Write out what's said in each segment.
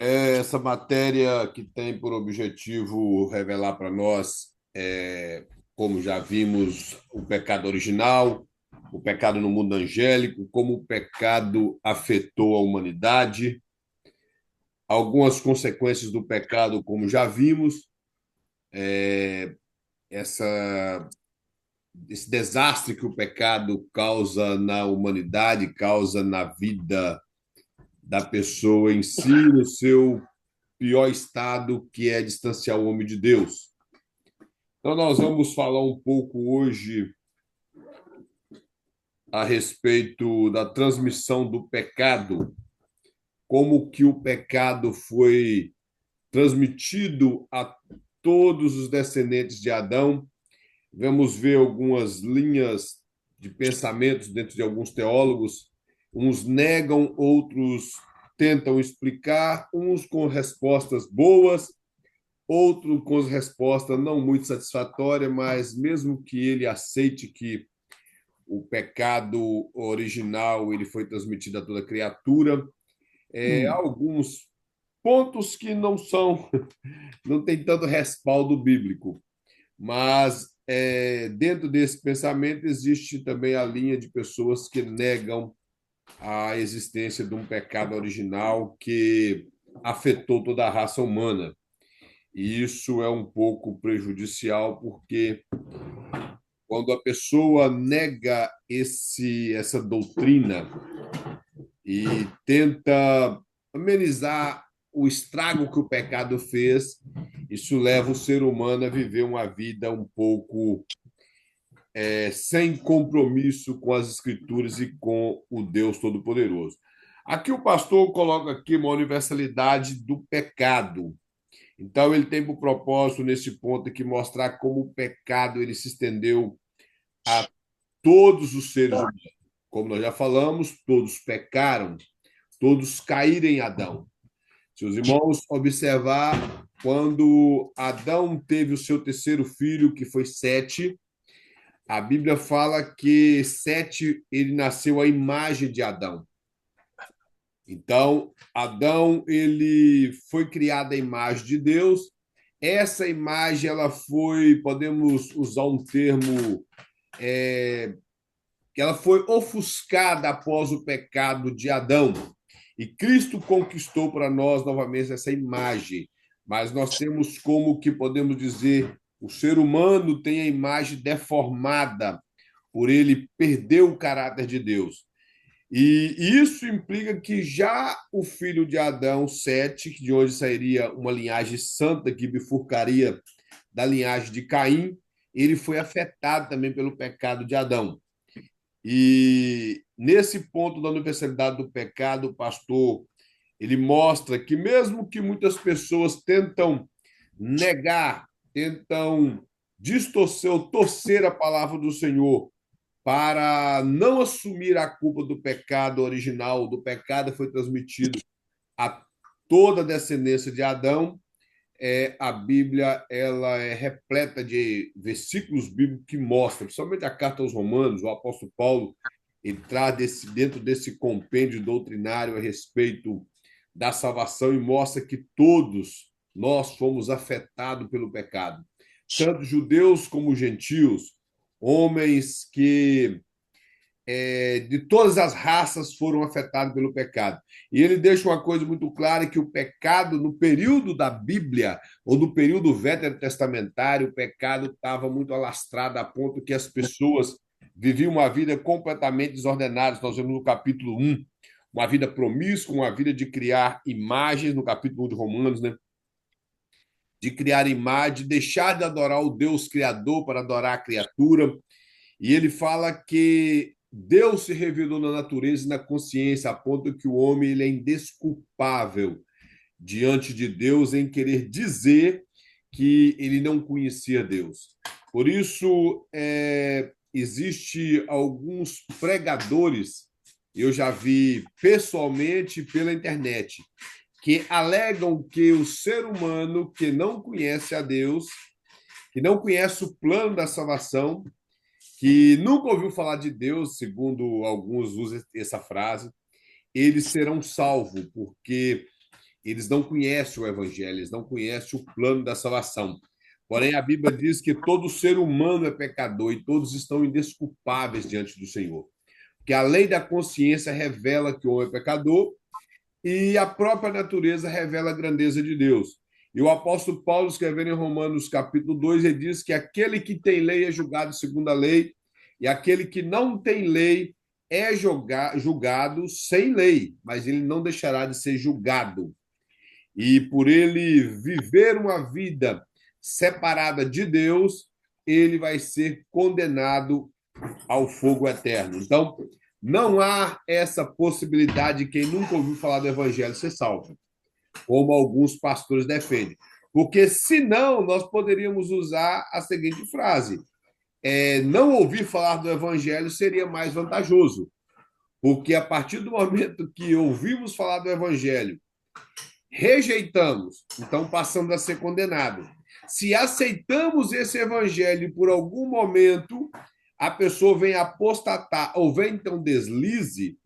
Essa matéria que tem por objetivo revelar para nós, como já vimos, o pecado original, o pecado no mundo angélico, como o pecado afetou a humanidade, algumas consequências do pecado, como já vimos, essa, esse desastre que o pecado causa na humanidade, causa na vida da pessoa em si, no seu pior estado, que é distanciar o homem de Deus. Então, nós vamos falar um pouco hoje a respeito da transmissão do pecado, como que o pecado foi transmitido a todos os descendentes de Adão. Vamos ver algumas linhas de pensamentos dentro de alguns teólogos. Uns negam, outros tentam explicar, uns com respostas boas, outro com resposta não muito satisfatória, mas mesmo que ele aceite que o pecado original ele foi transmitido a toda criatura, Hum, alguns pontos que não são, não tem tanto respaldo bíblico, mas dentro desse pensamento existe também a linha de pessoas que negam a existência de um pecado original que afetou toda a raça humana. E isso é um pouco prejudicial, porque quando a pessoa nega essa doutrina e tenta amenizar o estrago que o pecado fez, isso leva o ser humano a viver uma vida um pouco sem compromisso com as Escrituras e com o Deus Todo-Poderoso. Aqui o pastor coloca aqui uma universalidade do pecado. Então ele tem por propósito nesse ponto aqui mostrar como o pecado ele se estendeu a todos os seres humanos. Como nós já falamos, todos pecaram, todos caíram em Adão. Se os irmãos observar, quando Adão teve o seu terceiro filho, que foi Sete, a Bíblia fala que Sete ele nasceu à imagem de Adão. Então, Adão ele foi criado à imagem de Deus. Essa imagem ela foi, podemos usar um termo, é, ela foi ofuscada após o pecado de Adão. E Cristo conquistou para nós novamente essa imagem. Mas nós temos como que podemos dizer, o ser humano tem a imagem deformada por ele perder o caráter de Deus. E isso implica que já o filho de Adão, Sete, de onde sairia uma linhagem santa que bifurcaria da linhagem de Caim, ele foi afetado também pelo pecado de Adão. E nesse ponto da universalidade do pecado, o pastor ele mostra que mesmo que muitas pessoas tentam negar, tentam distorcer ou torcer a palavra do Senhor para não assumir a culpa do pecado original, do pecado que foi transmitido a toda a descendência de Adão, a Bíblia ela é repleta de versículos bíblicos que mostram, principalmente a carta aos Romanos, o apóstolo Paulo entrar dentro desse compêndio doutrinário a respeito da salvação e mostra que todos nós fomos afetados pelo pecado, tanto judeus como gentios, homens que de todas as raças foram afetados pelo pecado. E ele deixa uma coisa muito clara, que o pecado, no período da Bíblia, ou no período veterotestamentário, o pecado estava muito alastrado a ponto que as pessoas viviam uma vida completamente desordenada. Nós vemos no capítulo 1, uma vida promíscua, uma vida de criar imagens, no capítulo 1 de Romanos, né? De criar imagem, de deixar de adorar o Deus Criador para adorar a criatura. E ele fala que Deus se revelou na natureza e na consciência, a ponto que o homem ele é indesculpável diante de Deus em querer dizer que ele não conhecia Deus. Por isso, existe alguns pregadores, eu já vi pessoalmente pela internet, que alegam que o ser humano que não conhece a Deus, que não conhece o plano da salvação, que nunca ouviu falar de Deus, segundo alguns usam essa frase, eles serão salvos, porque eles não conhecem o evangelho, eles não conhecem o plano da salvação. Porém, a Bíblia diz que todo ser humano é pecador e todos estão indesculpáveis diante do Senhor. Porque a lei da consciência revela que o homem é pecador e a própria natureza revela a grandeza de Deus. E o apóstolo Paulo, escrevendo em Romanos capítulo 2, ele diz que aquele que tem lei é julgado segundo a lei, e aquele que não tem lei é julgado sem lei, mas ele não deixará de ser julgado. E por ele viver uma vida separada de Deus, ele vai ser condenado ao fogo eterno. Então, não há essa possibilidade de quem nunca ouviu falar do evangelho ser salvo, como alguns pastores defendem. Porque, senão, nós poderíamos usar a seguinte frase: não ouvir falar do evangelho seria mais vantajoso. Porque, a partir do momento que ouvimos falar do evangelho, rejeitamos, então passamos a ser condenados. Se aceitamos esse evangelho e por algum momento a pessoa vem apostatar ou vem então deslize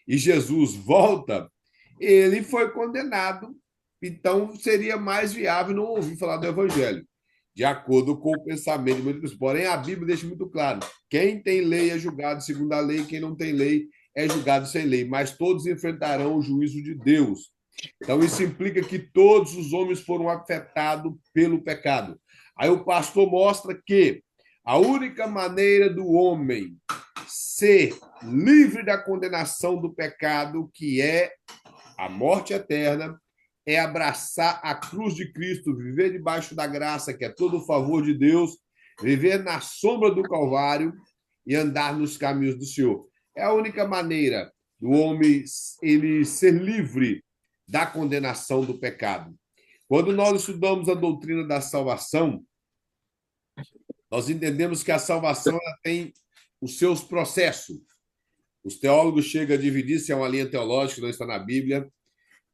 e Jesus volta, ele foi condenado. Então seria mais viável não ouvir falar do evangelho, de acordo com o pensamento de muitas pessoas. Porém, a Bíblia deixa muito claro: quem tem lei é julgado segundo a lei, quem não tem lei é julgado sem lei, mas todos enfrentarão o juízo de Deus. Então, isso implica que todos os homens foram afetados pelo pecado. Aí o pastor mostra que a única maneira do homem ser livre da condenação do pecado, que é a morte eterna, é abraçar a cruz de Cristo, viver debaixo da graça, que é todo o favor de Deus, viver na sombra do Calvário e andar nos caminhos do Senhor. É a única maneira do homem ele ser livre da condenação do pecado. Quando nós estudamos a doutrina da salvação, nós entendemos que a salvação ela tem os seus processos. Os teólogos chegam a dividir se é uma linha teológica, que não está na Bíblia,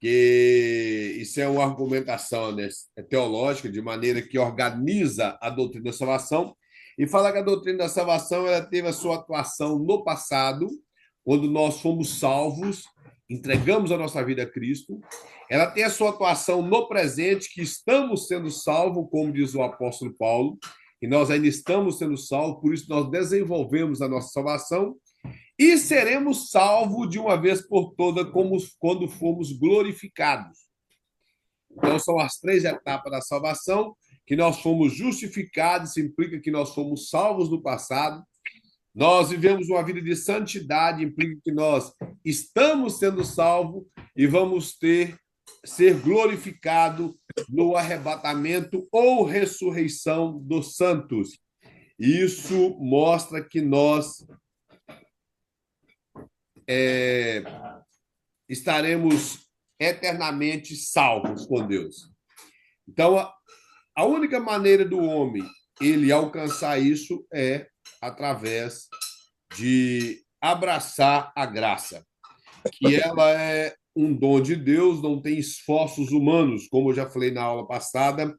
que isso é uma argumentação, né, teológica, de maneira que organiza a doutrina da salvação, e fala que a doutrina da salvação ela teve a sua atuação no passado, quando nós fomos salvos, entregamos a nossa vida a Cristo. Ela tem a sua atuação no presente, que estamos sendo salvos, como diz o apóstolo Paulo, e nós ainda estamos sendo salvos, por isso nós desenvolvemos a nossa salvação, e seremos salvos de uma vez por todas, como quando fomos glorificados. Então, são as três etapas da salvação, que nós fomos justificados, isso implica que nós fomos salvos no passado. Nós vivemos uma vida de santidade, implica que nós estamos sendo salvos e vamos ser glorificado no arrebatamento ou ressurreição dos santos. Isso mostra que nós estaremos eternamente salvos com Deus. Então, a única maneira do homem ele alcançar isso é através de abraçar a graça, que ela é um dom de Deus, não tem esforços humanos, como eu já falei na aula passada.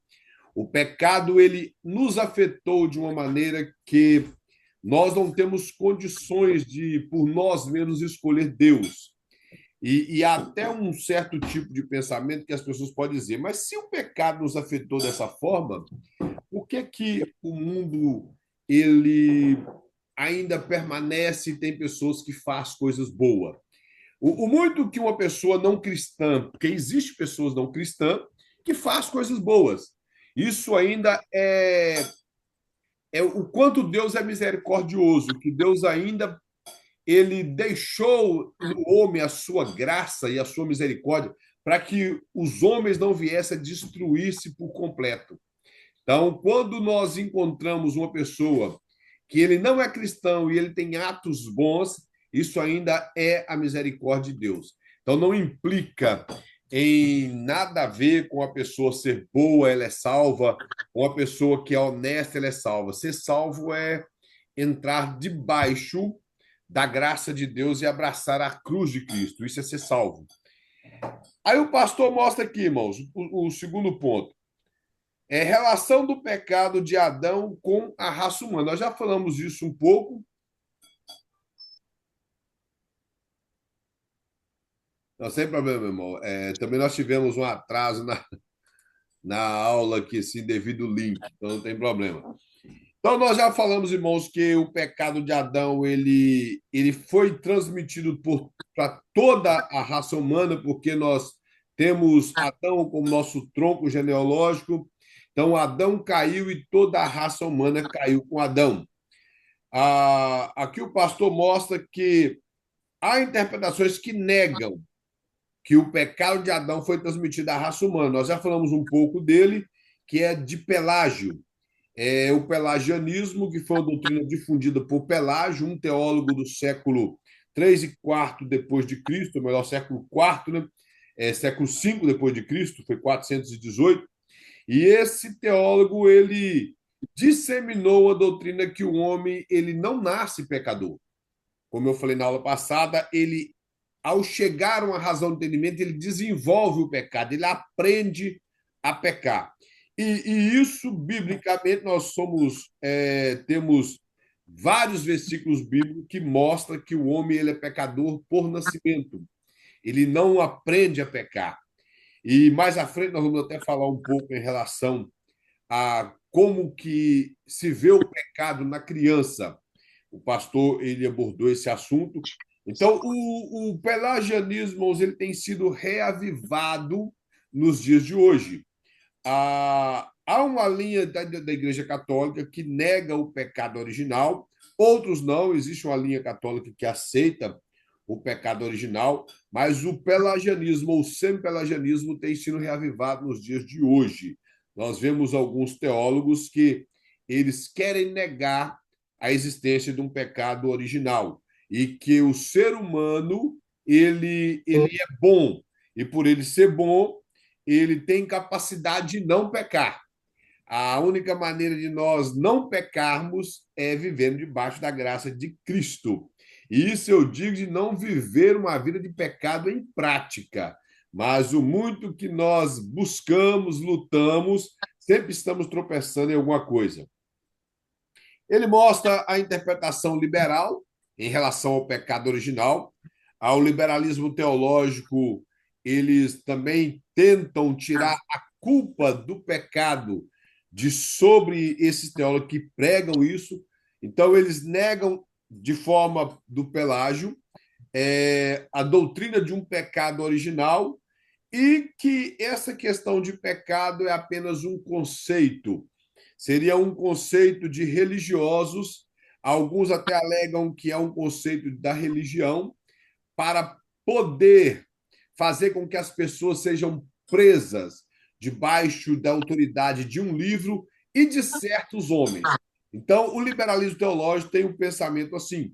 O pecado ele nos afetou de uma maneira que nós não temos condições de, por nós mesmos, escolher Deus. E há até um certo tipo de pensamento que as pessoas podem dizer, mas se o pecado nos afetou dessa forma, por que o mundo ele ainda permanece e tem pessoas que fazem coisas boas? O muito que uma pessoa não cristã, porque existe pessoas não cristãs que fazem coisas boas. Isso ainda é o quanto Deus é misericordioso, que Deus ainda ele deixou no homem a sua graça e a sua misericórdia para que os homens não viessem a destruir-se por completo. Então, quando nós encontramos uma pessoa que ele não é cristão e ele tem atos bons, isso ainda é a misericórdia de Deus. Então, não implica em nada a ver com a pessoa ser boa, ela é salva, ou a pessoa que é honesta, ela é salva. Ser salvo é entrar debaixo da graça de Deus e abraçar a cruz de Cristo. Isso é ser salvo. Aí o pastor mostra aqui, irmãos, o segundo ponto. É relação do pecado de Adão com a raça humana. Nós já falamos disso um pouco. Não, sem problema, meu irmão. Também nós tivemos um atraso na aula aqui, assim, devido ao link, então não tem problema. Então, nós já falamos, irmãos, que o pecado de Adão ele foi transmitido para toda a raça humana, porque nós temos Adão como nosso tronco genealógico. Então, Adão caiu e toda a raça humana caiu com Adão. Aqui o pastor mostra que há interpretações que negam que o pecado de Adão foi transmitido à raça humana. Nós já falamos um pouco dele, que é de Pelágio. O pelagianismo, que foi uma doutrina difundida por Pelágio, um teólogo do século 3 e 4 depois de Cristo, melhor, século 4, né? Século 5 depois de Cristo, foi 418. E esse teólogo ele disseminou a doutrina que o homem ele não nasce pecador. Como eu falei na aula passada, ele ao chegar a uma razão de entendimento, ele desenvolve o pecado, ele aprende a pecar. E isso, biblicamente, nós temos vários versículos bíblicos que mostram que o homem ele é pecador por nascimento. Ele não aprende a pecar. E mais à frente nós vamos até falar um pouco em relação a como que se vê o pecado na criança. O pastor ele abordou esse assunto. Então, o pelagianismo ele tem sido reavivado nos dias de hoje. Há uma linha da Igreja Católica que nega o pecado original, outros não. Existe uma linha católica que aceita o pecado original, mas o pelagianismo ou semi-pelagianismo tem sido reavivado nos dias de hoje. Nós vemos alguns teólogos que eles querem negar a existência de um pecado original e que o ser humano ele é bom e por ele ser bom ele tem capacidade de não pecar. A única maneira de nós não pecarmos é vivendo debaixo da graça de Cristo. E isso eu digo de não viver uma vida de pecado em prática, mas o muito que nós buscamos, lutamos, sempre estamos tropeçando em alguma coisa. Ele mostra a interpretação liberal em relação ao pecado original. Ao liberalismo teológico, eles também tentam tirar a culpa do pecado de sobre esses teólogos que pregam isso. Então, eles negam de forma do Pelágio a doutrina de um pecado original e que essa questão de pecado é apenas um conceito. Seria um conceito de religiosos. Alguns até alegam que é um conceito da religião para poder fazer com que as pessoas sejam presas debaixo da autoridade de um livro e de certos homens. Então, o liberalismo teológico tem um pensamento assim,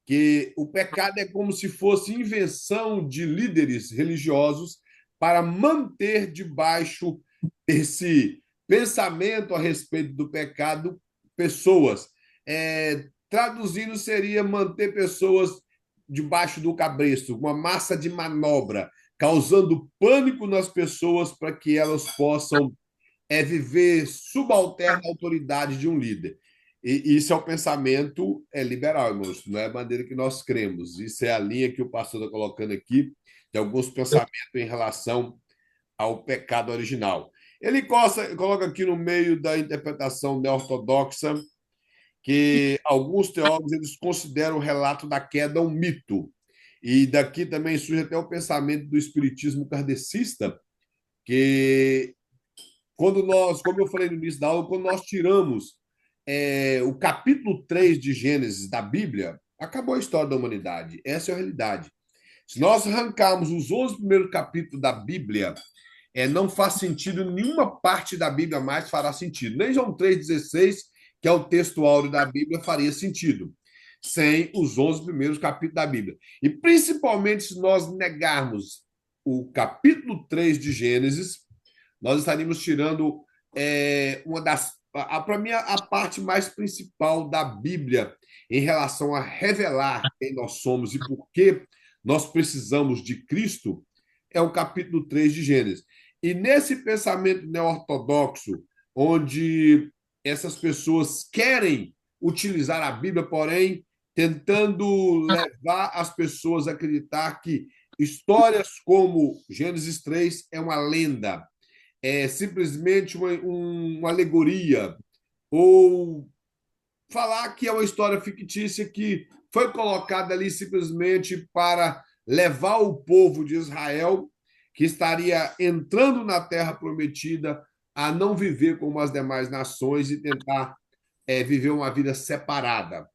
que o pecado é como se fosse invenção de líderes religiosos para manter debaixo desse pensamento a respeito do pecado pessoas. Traduzindo, seria manter pessoas debaixo do cabresto, uma massa de manobra, causando pânico nas pessoas para que elas possam viver subalterno à autoridade de um líder. E isso é o pensamento liberal, irmãos. Não é a maneira que nós cremos. Isso é a linha que o pastor está colocando aqui, de alguns pensamentos em relação ao pecado original. Ele coloca aqui no meio da interpretação neortodoxa que alguns teólogos eles consideram o relato da queda um mito. E daqui também surge até o pensamento do espiritismo kardecista, que quando nós, como eu falei no início da aula, quando nós tiramos o capítulo 3 de Gênesis da Bíblia, acabou a história da humanidade. Essa é a realidade. Se nós arrancarmos os 11 primeiros capítulos da Bíblia, não faz sentido, nenhuma parte da Bíblia mais fará sentido. Nem João 3,16, que é o texto áureo da Bíblia, faria sentido, sem os 11 primeiros capítulos da Bíblia. E principalmente se nós negarmos o capítulo 3 de Gênesis, nós estaríamos tirando uma das. Para mim, a parte mais principal da Bíblia em relação a revelar quem nós somos e por que nós precisamos de Cristo é o capítulo 3 de Gênesis. E nesse pensamento neortodoxo, onde essas pessoas querem utilizar a Bíblia, porém, tentando levar as pessoas a acreditar que histórias como Gênesis 3 é uma lenda, é simplesmente uma alegoria, ou falar que é uma história fictícia que foi colocada ali simplesmente para levar o povo de Israel, que estaria entrando na terra prometida, a não viver como as demais nações e tentar viver uma vida separada.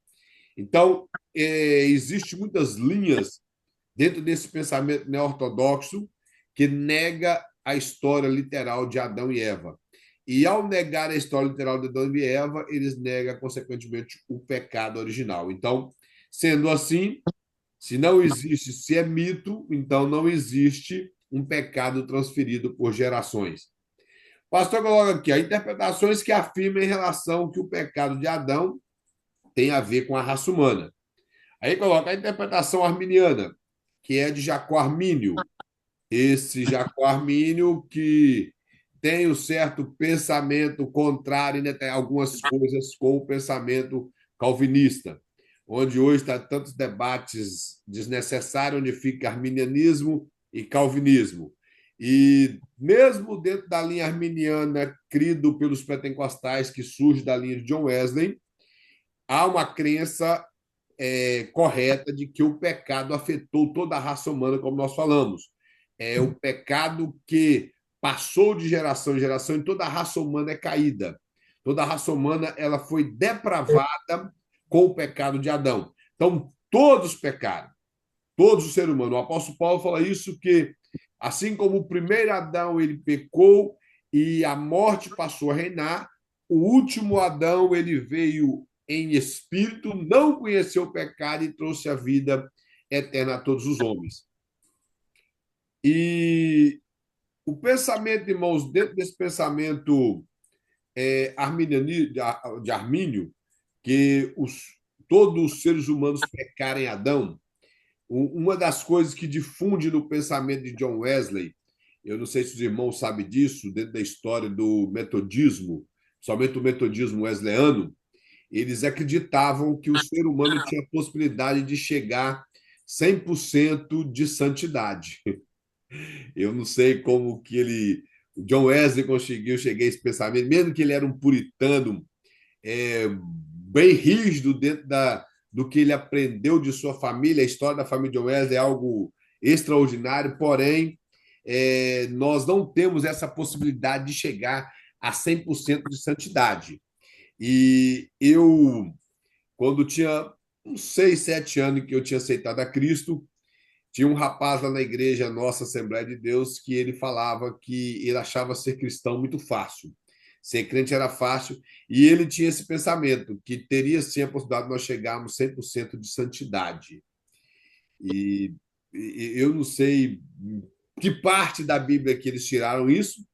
Então, existe muitas linhas dentro desse pensamento neo-ortodoxo que nega a história literal de Adão e Eva. E ao negar a história literal de Adão e Eva, eles negam, consequentemente, o pecado original. Então, sendo assim, se não existe, se é mito, então não existe um pecado transferido por gerações. O pastor coloca aqui, há interpretações que afirmam em relação que o pecado de Adão tem a ver com a raça humana. Aí coloca a interpretação arminiana, que é de Jacó Armínio. Esse Jacó Armínio que tem um certo pensamento contrário, né, tem algumas coisas com o pensamento calvinista, onde hoje está tantos debates desnecessários, onde fica arminianismo e calvinismo. E mesmo dentro da linha arminiana, crido pelos pentecostais, que surge da linha de John Wesley, há uma crença correta de que o pecado afetou toda a raça humana, como nós falamos. É o pecado que passou de geração em geração e toda a raça humana é caída. Toda a raça humana ela foi depravada com o pecado de Adão. Então, todos pecaram, todos os seres humanos. O apóstolo Paulo fala isso que, assim como o primeiro Adão ele pecou e a morte passou a reinar, o último Adão ele veio em espírito, não conheceu o pecado e trouxe a vida eterna a todos os homens. E o pensamento, irmãos, dentro desse pensamento de Armínio, que todos os seres humanos pecaram em Adão, uma das coisas que difunde no pensamento de John Wesley, eu não sei se os irmãos sabem disso, dentro da história do metodismo, somente o metodismo wesleyano, eles acreditavam que o ser humano tinha a possibilidade de chegar 100% de santidade. Eu não sei como que o John Wesley conseguiu chegar a esse pensamento, mesmo que ele era um puritano bem rígido dentro do que ele aprendeu de sua família. A história da família John Wesley é algo extraordinário, porém, nós não temos essa possibilidade de chegar a 100% de santidade. E eu, quando tinha uns 6, 7 anos que eu tinha aceitado a Cristo, tinha um rapaz lá na igreja, nossa Assembleia de Deus, que ele falava que ele achava ser cristão muito fácil. Ser crente era fácil, e ele tinha esse pensamento, que teria sim a possibilidade de nós chegarmos 100% de santidade. E eu não sei que parte da Bíblia que eles tiraram isso,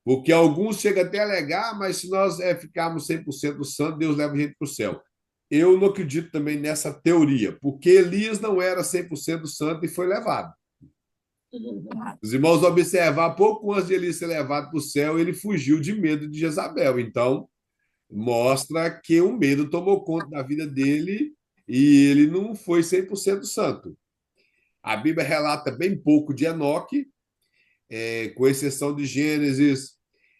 porque alguns chegam até a alegar, mas se nós ficarmos 100% santos, Deus leva a gente para o céu. Eu não acredito também nessa teoria, porque Elias não era 100% santo e foi levado. Os irmãos observar, pouco antes de ele ser levado para o céu, ele fugiu de medo de Jezabel. Então, mostra que o medo tomou conta da vida dele e ele não foi 100% santo. A Bíblia relata bem pouco de Enoque, com exceção de Gênesis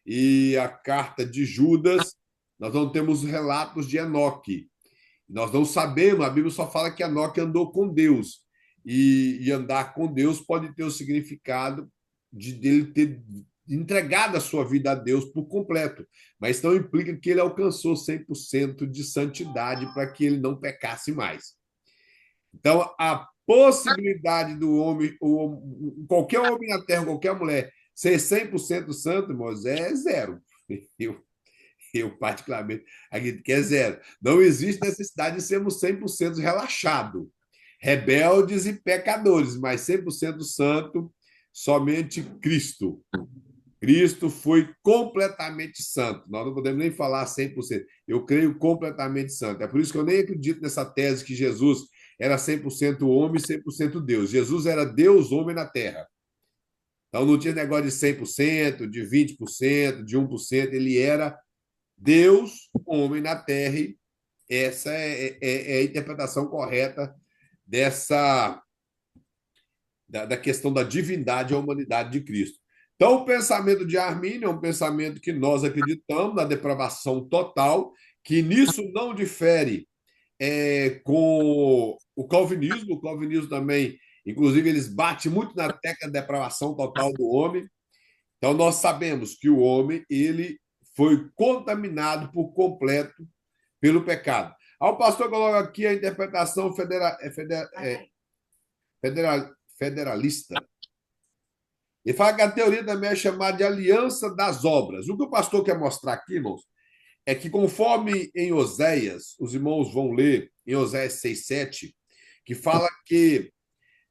e a carta de Judas, nós não temos relatos de Enoque. Nós não sabemos, a Bíblia só fala que Enoque andou com Deus. E andar com Deus pode ter o significado de dele ter entregado a sua vida a Deus por completo, mas não implica que ele alcançou 100% de santidade para que ele não pecasse mais. Então, a possibilidade do homem, qualquer homem na terra, qualquer mulher, ser 100% santo, irmãos, é zero. Eu, eu particularmente, acredito que é zero. Não existe necessidade de sermos 100% relaxados, rebeldes e pecadores, mas 100% santo, somente Cristo. Cristo foi completamente santo. Nós não podemos nem falar 100%. Eu creio completamente santo. É por isso que eu nem acredito nessa tese que Jesus era 100% homem e 100% Deus. Jesus era Deus, homem na terra. Então não tinha negócio de 100%, de 20%, de 1%. Ele era Deus, homem na terra. E essa é a interpretação correta da questão da divindade e a humanidade de Cristo. Então, o pensamento de Armínio é um pensamento que nós acreditamos na depravação total, que nisso não difere com o calvinismo. O calvinismo também, inclusive, eles batem muito na tecla da depravação total do homem. Então, nós sabemos que o homem ele foi contaminado por completo pelo pecado. O pastor coloca aqui a interpretação federalista. Ele fala que a teoria também é chamada de aliança das obras. O que o pastor quer mostrar aqui, irmãos, é que conforme em Oséias, os irmãos vão ler em Oséias 6:7, que fala que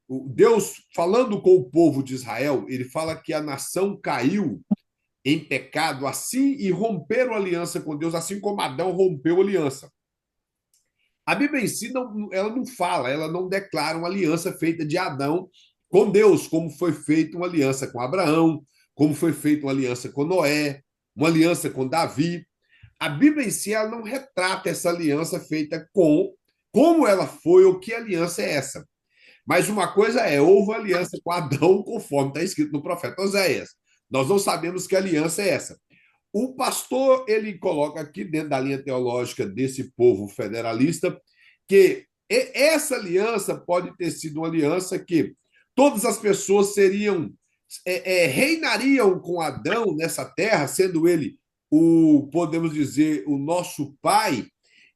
Deus, falando com o povo de Israel, ele fala que a nação caiu em pecado assim e romperam aliança com Deus, assim como Adão rompeu aliança. A Bíblia em si ela não fala, ela não declara uma aliança feita de Adão com Deus, como foi feita uma aliança com Abraão, como foi feita uma aliança com Noé, uma aliança com Davi. A Bíblia em si ela não retrata essa aliança feita com como ela foi ou que aliança é essa. Mas uma coisa houve aliança com Adão, conforme está escrito no profeta Oséias. Nós não sabemos que aliança é essa. O pastor ele coloca aqui dentro da linha teológica desse povo federalista que essa aliança pode ter sido uma aliança que todas as pessoas reinariam com Adão nessa terra, sendo ele podemos dizer, o nosso pai,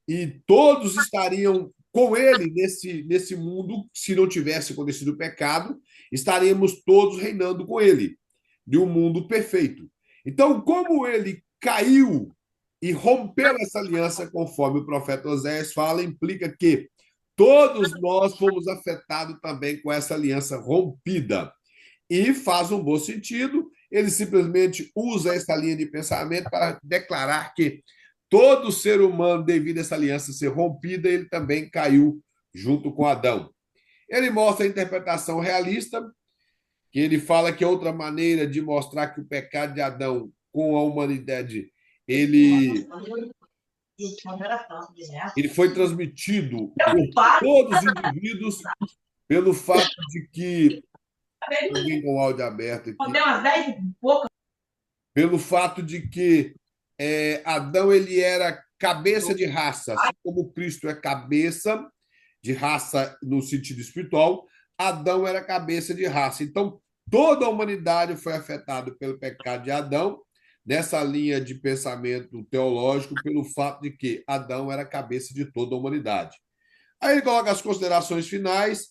e todos estariam com ele nesse mundo, se não tivesse acontecido o pecado, estaríamos todos reinando com ele, de um mundo perfeito. Então, como ele caiu e rompeu essa aliança, conforme o profeta Oséias fala, implica que todos nós fomos afetados também com essa aliança rompida. E faz um bom sentido, ele simplesmente usa essa linha de pensamento para declarar que todo ser humano, devido a essa aliança ser rompida, ele também caiu junto com Adão. Ele mostra a interpretação realista, que ele fala que é outra maneira de mostrar que o pecado de Adão com a humanidade, ele foi transmitido por todos os indivíduos pelo fato de que alguém com o áudio aberto aqui, pelo fato de que Adão ele era cabeça de raça, assim como Cristo é cabeça de raça no sentido espiritual, Adão era cabeça de raça. Então, toda a humanidade foi afetada pelo pecado de Adão, nessa linha de pensamento teológico, pelo fato de que Adão era cabeça de toda a humanidade. Aí ele coloca as considerações finais,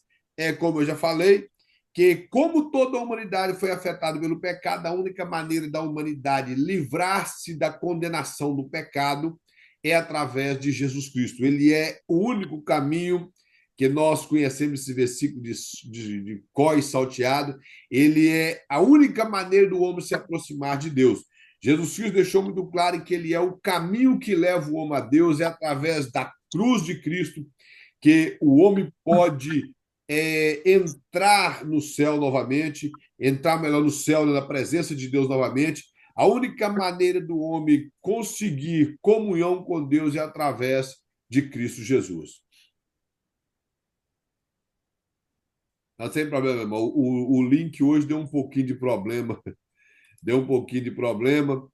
como eu já falei, que como toda a humanidade foi afetada pelo pecado, a única maneira da humanidade livrar-se da condenação do pecado é através de Jesus Cristo. Ele é o único caminho que nós conhecemos, esse versículo de cós salteado, ele é a única maneira do homem se aproximar de Deus. Jesus Cristo deixou muito claro que ele é o caminho que leva o homem a Deus, é através da cruz de Cristo que o homem pode entrar no céu novamente, entrar melhor no céu, na presença de Deus novamente. A única maneira do homem conseguir comunhão com Deus é através de Cristo Jesus. Não tem problema, irmão. O link hoje deu um pouquinho de problema. Deu um pouquinho de problema.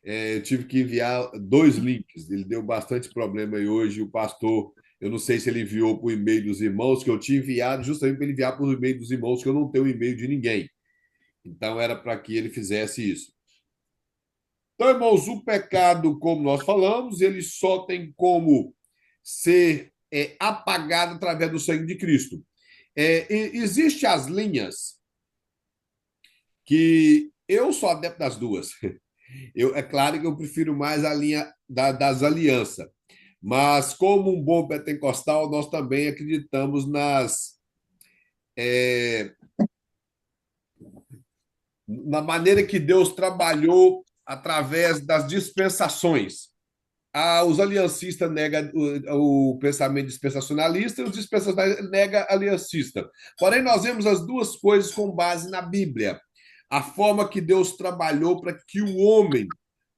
Eu tive que enviar 2 links. Ele deu bastante problema aí hoje. O pastor, eu não sei se ele enviou para o e-mail dos irmãos, que eu tinha enviado justamente para ele enviar para o e-mail dos irmãos, que eu não tenho o e-mail de ninguém. Então, era para que ele fizesse isso. Então, irmãos, o pecado, como nós falamos, ele só tem como ser apagado através do sangue de Cristo. Existem as linhas que eu sou adepto das duas. É claro que eu prefiro mais a linha das alianças, mas como um bom pentecostal, nós também acreditamos na maneira que Deus trabalhou através das dispensações. Os aliancistas negam o pensamento dispensacionalista e os dispensacionalistas negam aliancista. Porém, nós vemos as duas coisas com base na Bíblia. A forma que Deus trabalhou para que o homem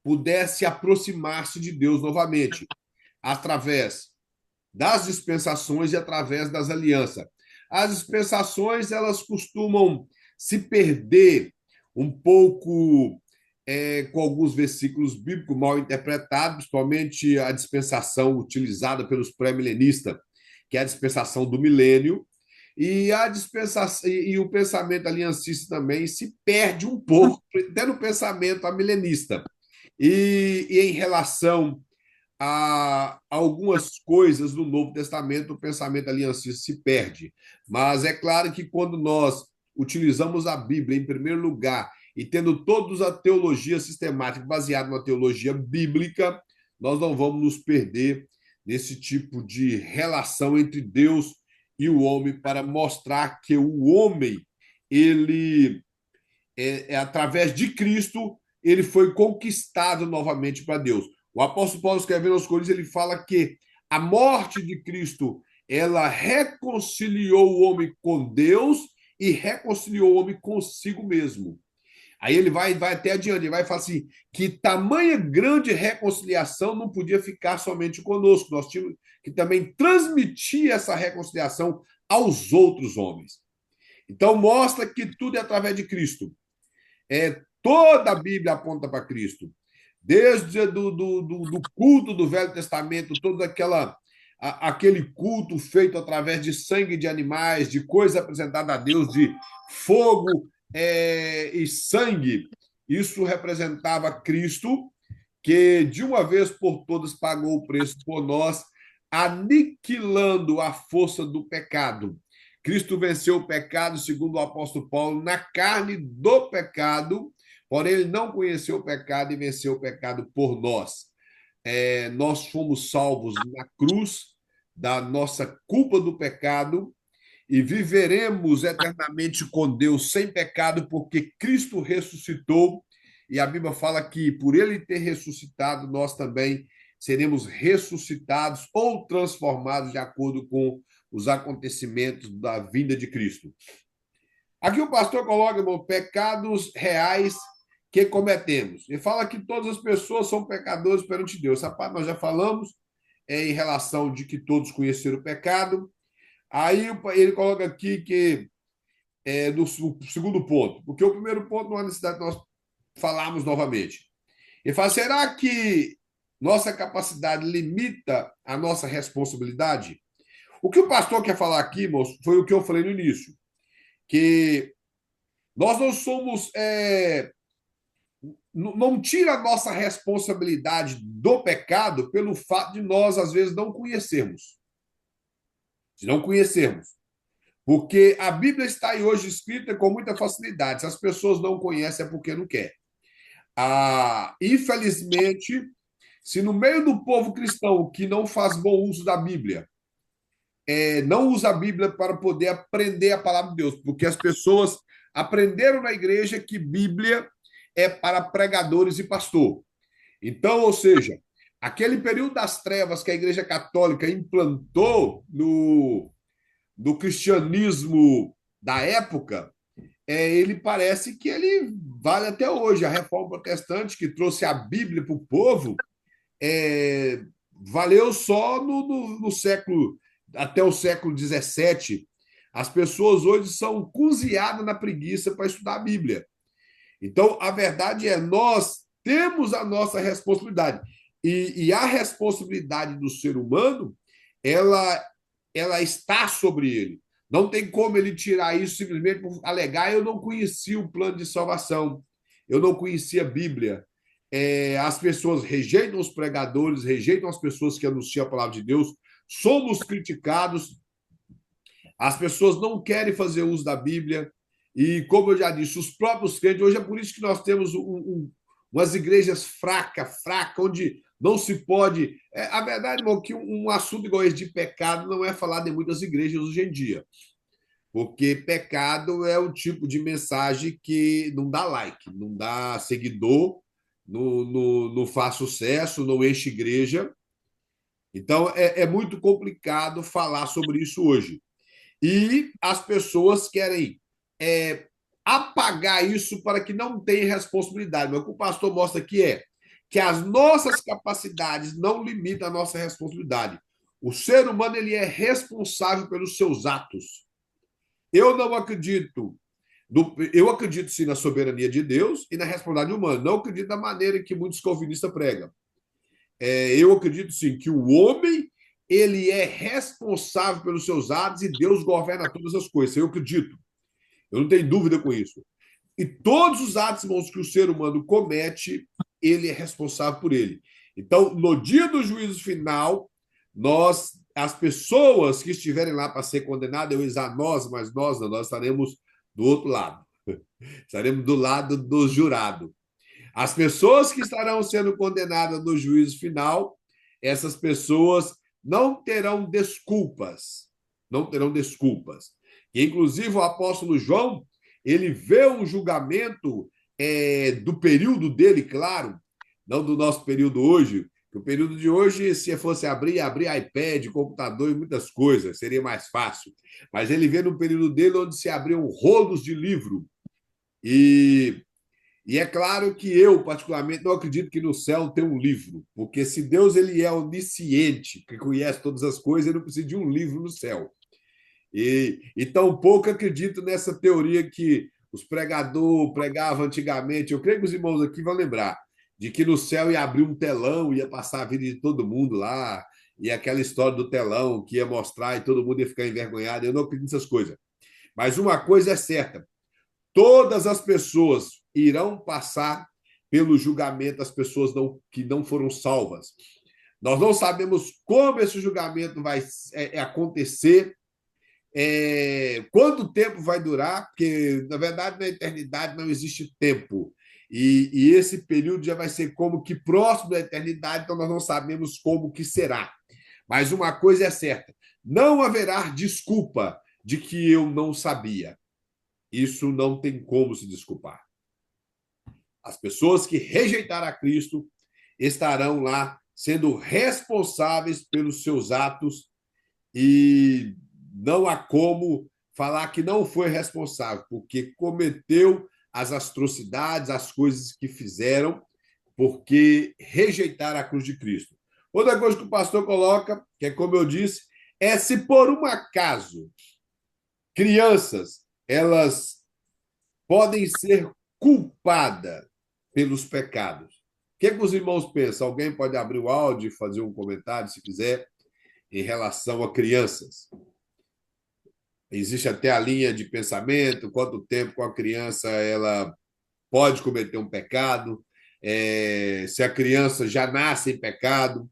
pudesse aproximar-se de Deus novamente, através das dispensações e através das alianças. as dispensações elas costumam se perder um pouco com alguns versículos bíblicos mal interpretados, principalmente a dispensação utilizada pelos pré-milenistas, que é a dispensação do milênio, e a dispensação e o pensamento aliancista também se perde um pouco, até no pensamento amilenista. E em relação a algumas coisas do Novo Testamento, o pensamento aliancista se perde. Mas é claro que quando nós utilizamos a Bíblia em primeiro lugar e tendo todos a teologia sistemática baseada na teologia bíblica, nós não vamos nos perder nesse tipo de relação entre Deus e o homem para mostrar que o homem, ele através de Cristo, ele foi conquistado novamente para Deus. O apóstolo Paulo escrevendo aos Coríntios, ele fala que a morte de Cristo, ela reconciliou o homem com Deus e reconciliou o homem consigo mesmo. Aí ele vai até adiante, ele vai falar assim, que tamanha grande reconciliação não podia ficar somente conosco, nós tínhamos que também transmitir essa reconciliação aos outros homens. Então mostra que tudo é através de Cristo. Toda a Bíblia aponta para Cristo. Desde do culto do Velho Testamento, todo aquele culto feito através de sangue de animais, de coisa apresentada a Deus, de fogo e sangue, isso representava Cristo, que de uma vez por todas pagou o preço por nós, aniquilando a força do pecado. Cristo venceu o pecado, segundo o apóstolo Paulo, na carne do pecado, porém ele não conheceu o pecado e venceu o pecado por nós. Nós fomos salvos na cruz da nossa culpa do pecado e viveremos eternamente com Deus sem pecado, porque Cristo ressuscitou, e a Bíblia fala que por ele ter ressuscitado, nós também seremos ressuscitados ou transformados de acordo com os acontecimentos da vinda de Cristo. Aqui o pastor coloca, irmão, pecados reais que cometemos. Ele fala que todas as pessoas são pecadores perante Deus. Essa parte nós já falamos em relação de que todos conheceram o pecado. Aí ele coloca aqui que no segundo ponto, porque o primeiro ponto não há necessidade de nós falarmos novamente. Ele fala, será que nossa capacidade limita a nossa responsabilidade? O que o pastor quer falar aqui, moço, foi o que eu falei no início, que nós não somos... não tira a nossa responsabilidade do pecado pelo fato de nós, às vezes, não conhecermos. De não conhecermos. Porque a Bíblia está aí hoje escrita com muita facilidade. Se as pessoas não conhecem, é porque não quer. Infelizmente, se no meio do povo cristão que não faz bom uso da Bíblia, não usa a Bíblia para poder aprender a palavra de Deus, porque as pessoas aprenderam na igreja que Bíblia é para pregadores e pastor. Então, ou seja, aquele período das trevas que a Igreja Católica implantou no cristianismo da época, ele parece que ele vale até hoje. A Reforma Protestante, que trouxe a Bíblia para o povo, valeu só no século, até o século XVII. As pessoas hoje são cozinhadas na preguiça para estudar a Bíblia. Então, a verdade é, nós temos a nossa responsabilidade. E a responsabilidade do ser humano, ela está sobre ele. Não tem como ele tirar isso simplesmente por alegar, eu não conhecia o plano de salvação, eu não conhecia a Bíblia. As pessoas rejeitam os pregadores, rejeitam as pessoas que anunciam a palavra de Deus, somos criticados, as pessoas não querem fazer uso da Bíblia, e como eu já disse, os próprios crentes, hoje é por isso que nós temos umas igrejas fracas, onde não se pode... a verdade, irmão, que um assunto igual esse de pecado não é falado em muitas igrejas hoje em dia, porque pecado é o tipo de mensagem que não dá like, não dá seguidor, não faz sucesso, não enche igreja. Então, é muito complicado falar sobre isso hoje. E as pessoas querem apagar isso para que não tenha responsabilidade. Mas o que o pastor mostra aqui é que as nossas capacidades não limitam a nossa responsabilidade. O ser humano ele é responsável pelos seus atos. Eu não acredito. Eu acredito sim na soberania de Deus e na responsabilidade humana. Não acredito da maneira que muitos calvinistas pregam. Eu acredito sim que o homem ele é responsável pelos seus atos e Deus governa todas as coisas. Eu acredito. Eu não tenho dúvida com isso. E todos os atos, irmãos, que o ser humano comete, ele é responsável por ele. Então, no dia do juízo final, as pessoas que estiverem lá para ser condenadas, eu a nós, mas nós não, nós estaremos do outro lado. Estaremos do lado do jurado. As pessoas que estarão sendo condenadas no juízo final, essas pessoas não terão desculpas. Não terão desculpas. E, inclusive, o apóstolo João, ele vê um julgamento do período dele, claro, não do nosso período hoje. O período de hoje, se fosse abrir iPad, computador e muitas coisas, seria mais fácil. Mas ele vê no período dele onde se abriam rolos de livro. E é claro que eu, particularmente, não acredito que no céu tem um livro, porque se Deus ele é onisciente, que conhece todas as coisas, ele não precisa de um livro no céu. E tampouco acredito nessa teoria que os pregadores pregavam antigamente. Eu creio que os irmãos aqui vão lembrar de que no céu ia abrir um telão, ia passar a vida de todo mundo lá, e aquela história do telão que ia mostrar e todo mundo ia ficar envergonhado. Eu não acredito nessas coisas. Mas uma coisa é certa: todas as pessoas irão passar pelo julgamento das pessoas que não foram salvas. Nós não sabemos como esse julgamento vai acontecer, quanto tempo vai durar, porque, na verdade, na eternidade não existe tempo. E esse período já vai ser como que próximo da eternidade, então nós não sabemos como que será. Mas uma coisa é certa: não haverá desculpa de que eu não sabia. Isso não tem como se desculpar. As pessoas que rejeitaram a Cristo estarão lá sendo responsáveis pelos seus atos e não há como falar que não foi responsável, porque cometeu as atrocidades, as coisas que fizeram, porque rejeitaram a cruz de Cristo. Outra coisa que o pastor coloca, que é como eu disse, é se por um acaso crianças elas podem ser culpadas pelos pecados. O que, é que os irmãos pensam? Alguém pode abrir o áudio e fazer um comentário, se quiser, em relação a crianças. Existe até a linha de pensamento, quanto tempo com a criança ela pode cometer um pecado, se a criança já nasce em pecado,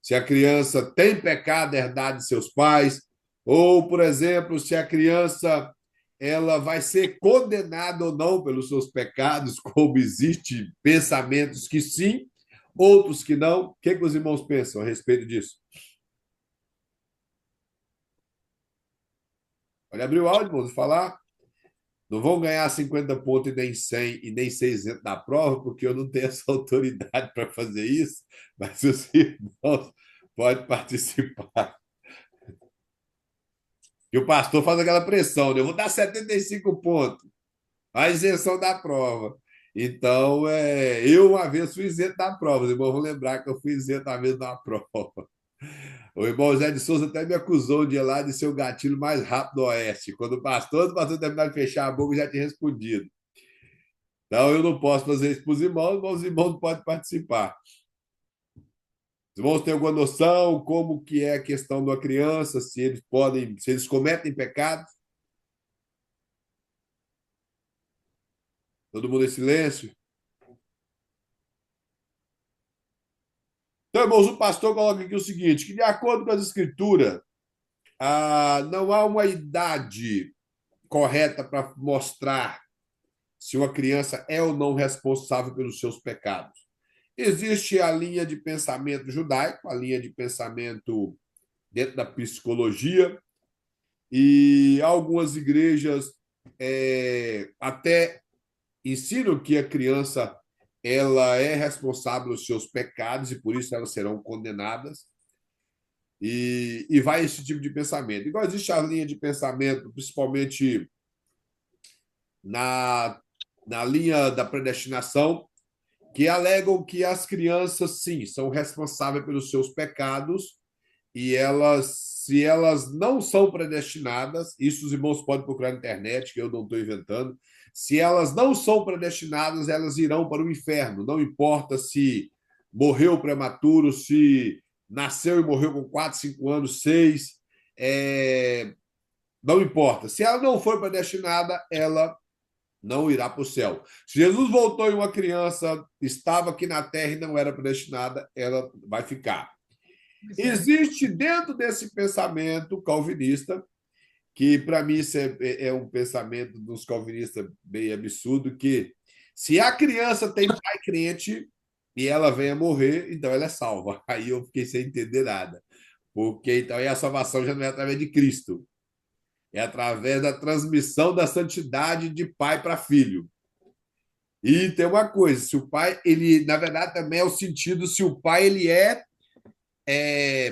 se a criança tem pecado herdado de seus pais, ou, por exemplo, se a criança ela vai ser condenada ou não pelos seus pecados, como existe pensamentos que sim, outros que não. O que, é que os irmãos pensam a respeito disso? Pode abrir o áudio, vamos falar. Não vão ganhar 50 pontos e nem 100 e nem 600 da prova, porque eu não tenho essa autoridade para fazer isso, mas os irmãos podem participar. E o pastor faz aquela pressão, né? Eu vou dar 75 pontos, a isenção da prova. Então, eu uma vez fui isento da prova. Os irmãos vão lembrar que eu fui isento uma vez da prova. O irmão Zé de Souza até me acusou um dia lá de ser o gatilho mais rápido do Oeste. Quando o pastor terminar de fechar a boca, eu já tinha respondido. Então, eu não posso fazer isso para os irmãos, mas os irmãos não podem participar. Os irmãos têm alguma noção como que é a questão da criança, se eles cometem pecados? Todo mundo em silêncio? Então, irmãos, o pastor coloca aqui o seguinte, que de acordo com as escrituras, não há uma idade correta para mostrar se uma criança é ou não responsável pelos seus pecados. Existe a linha de pensamento judaico, a linha de pensamento dentro da psicologia, e algumas igrejas até ensinam que a criança ela é responsável pelos seus pecados e por isso elas serão condenadas. E vai esse tipo de pensamento. Igual existe a linha de pensamento, principalmente na, na linha da predestinação, que alegam que as crianças, sim, são responsáveis pelos seus pecados e elas se elas não são predestinadas, isso os irmãos podem procurar na internet, que eu não estou inventando, se elas não são predestinadas, elas irão para o inferno. Não importa se morreu prematuro, se nasceu e morreu com 4, 5 anos, 6, não importa. Se ela não for predestinada, ela não irá para o céu. Se Jesus voltou em uma criança, estava aqui na terra e não era predestinada, ela vai ficar. Existe dentro desse pensamento calvinista, que para mim isso é um pensamento dos calvinistas bem absurdo, que se a criança tem pai crente e ela vem a morrer, então ela é salva. Aí eu fiquei sem entender nada. Porque então aí a salvação já não é através de Cristo, é através da transmissão da santidade de pai para filho. E tem uma coisa, se o pai, ele, na verdade, também é o sentido se o pai ele é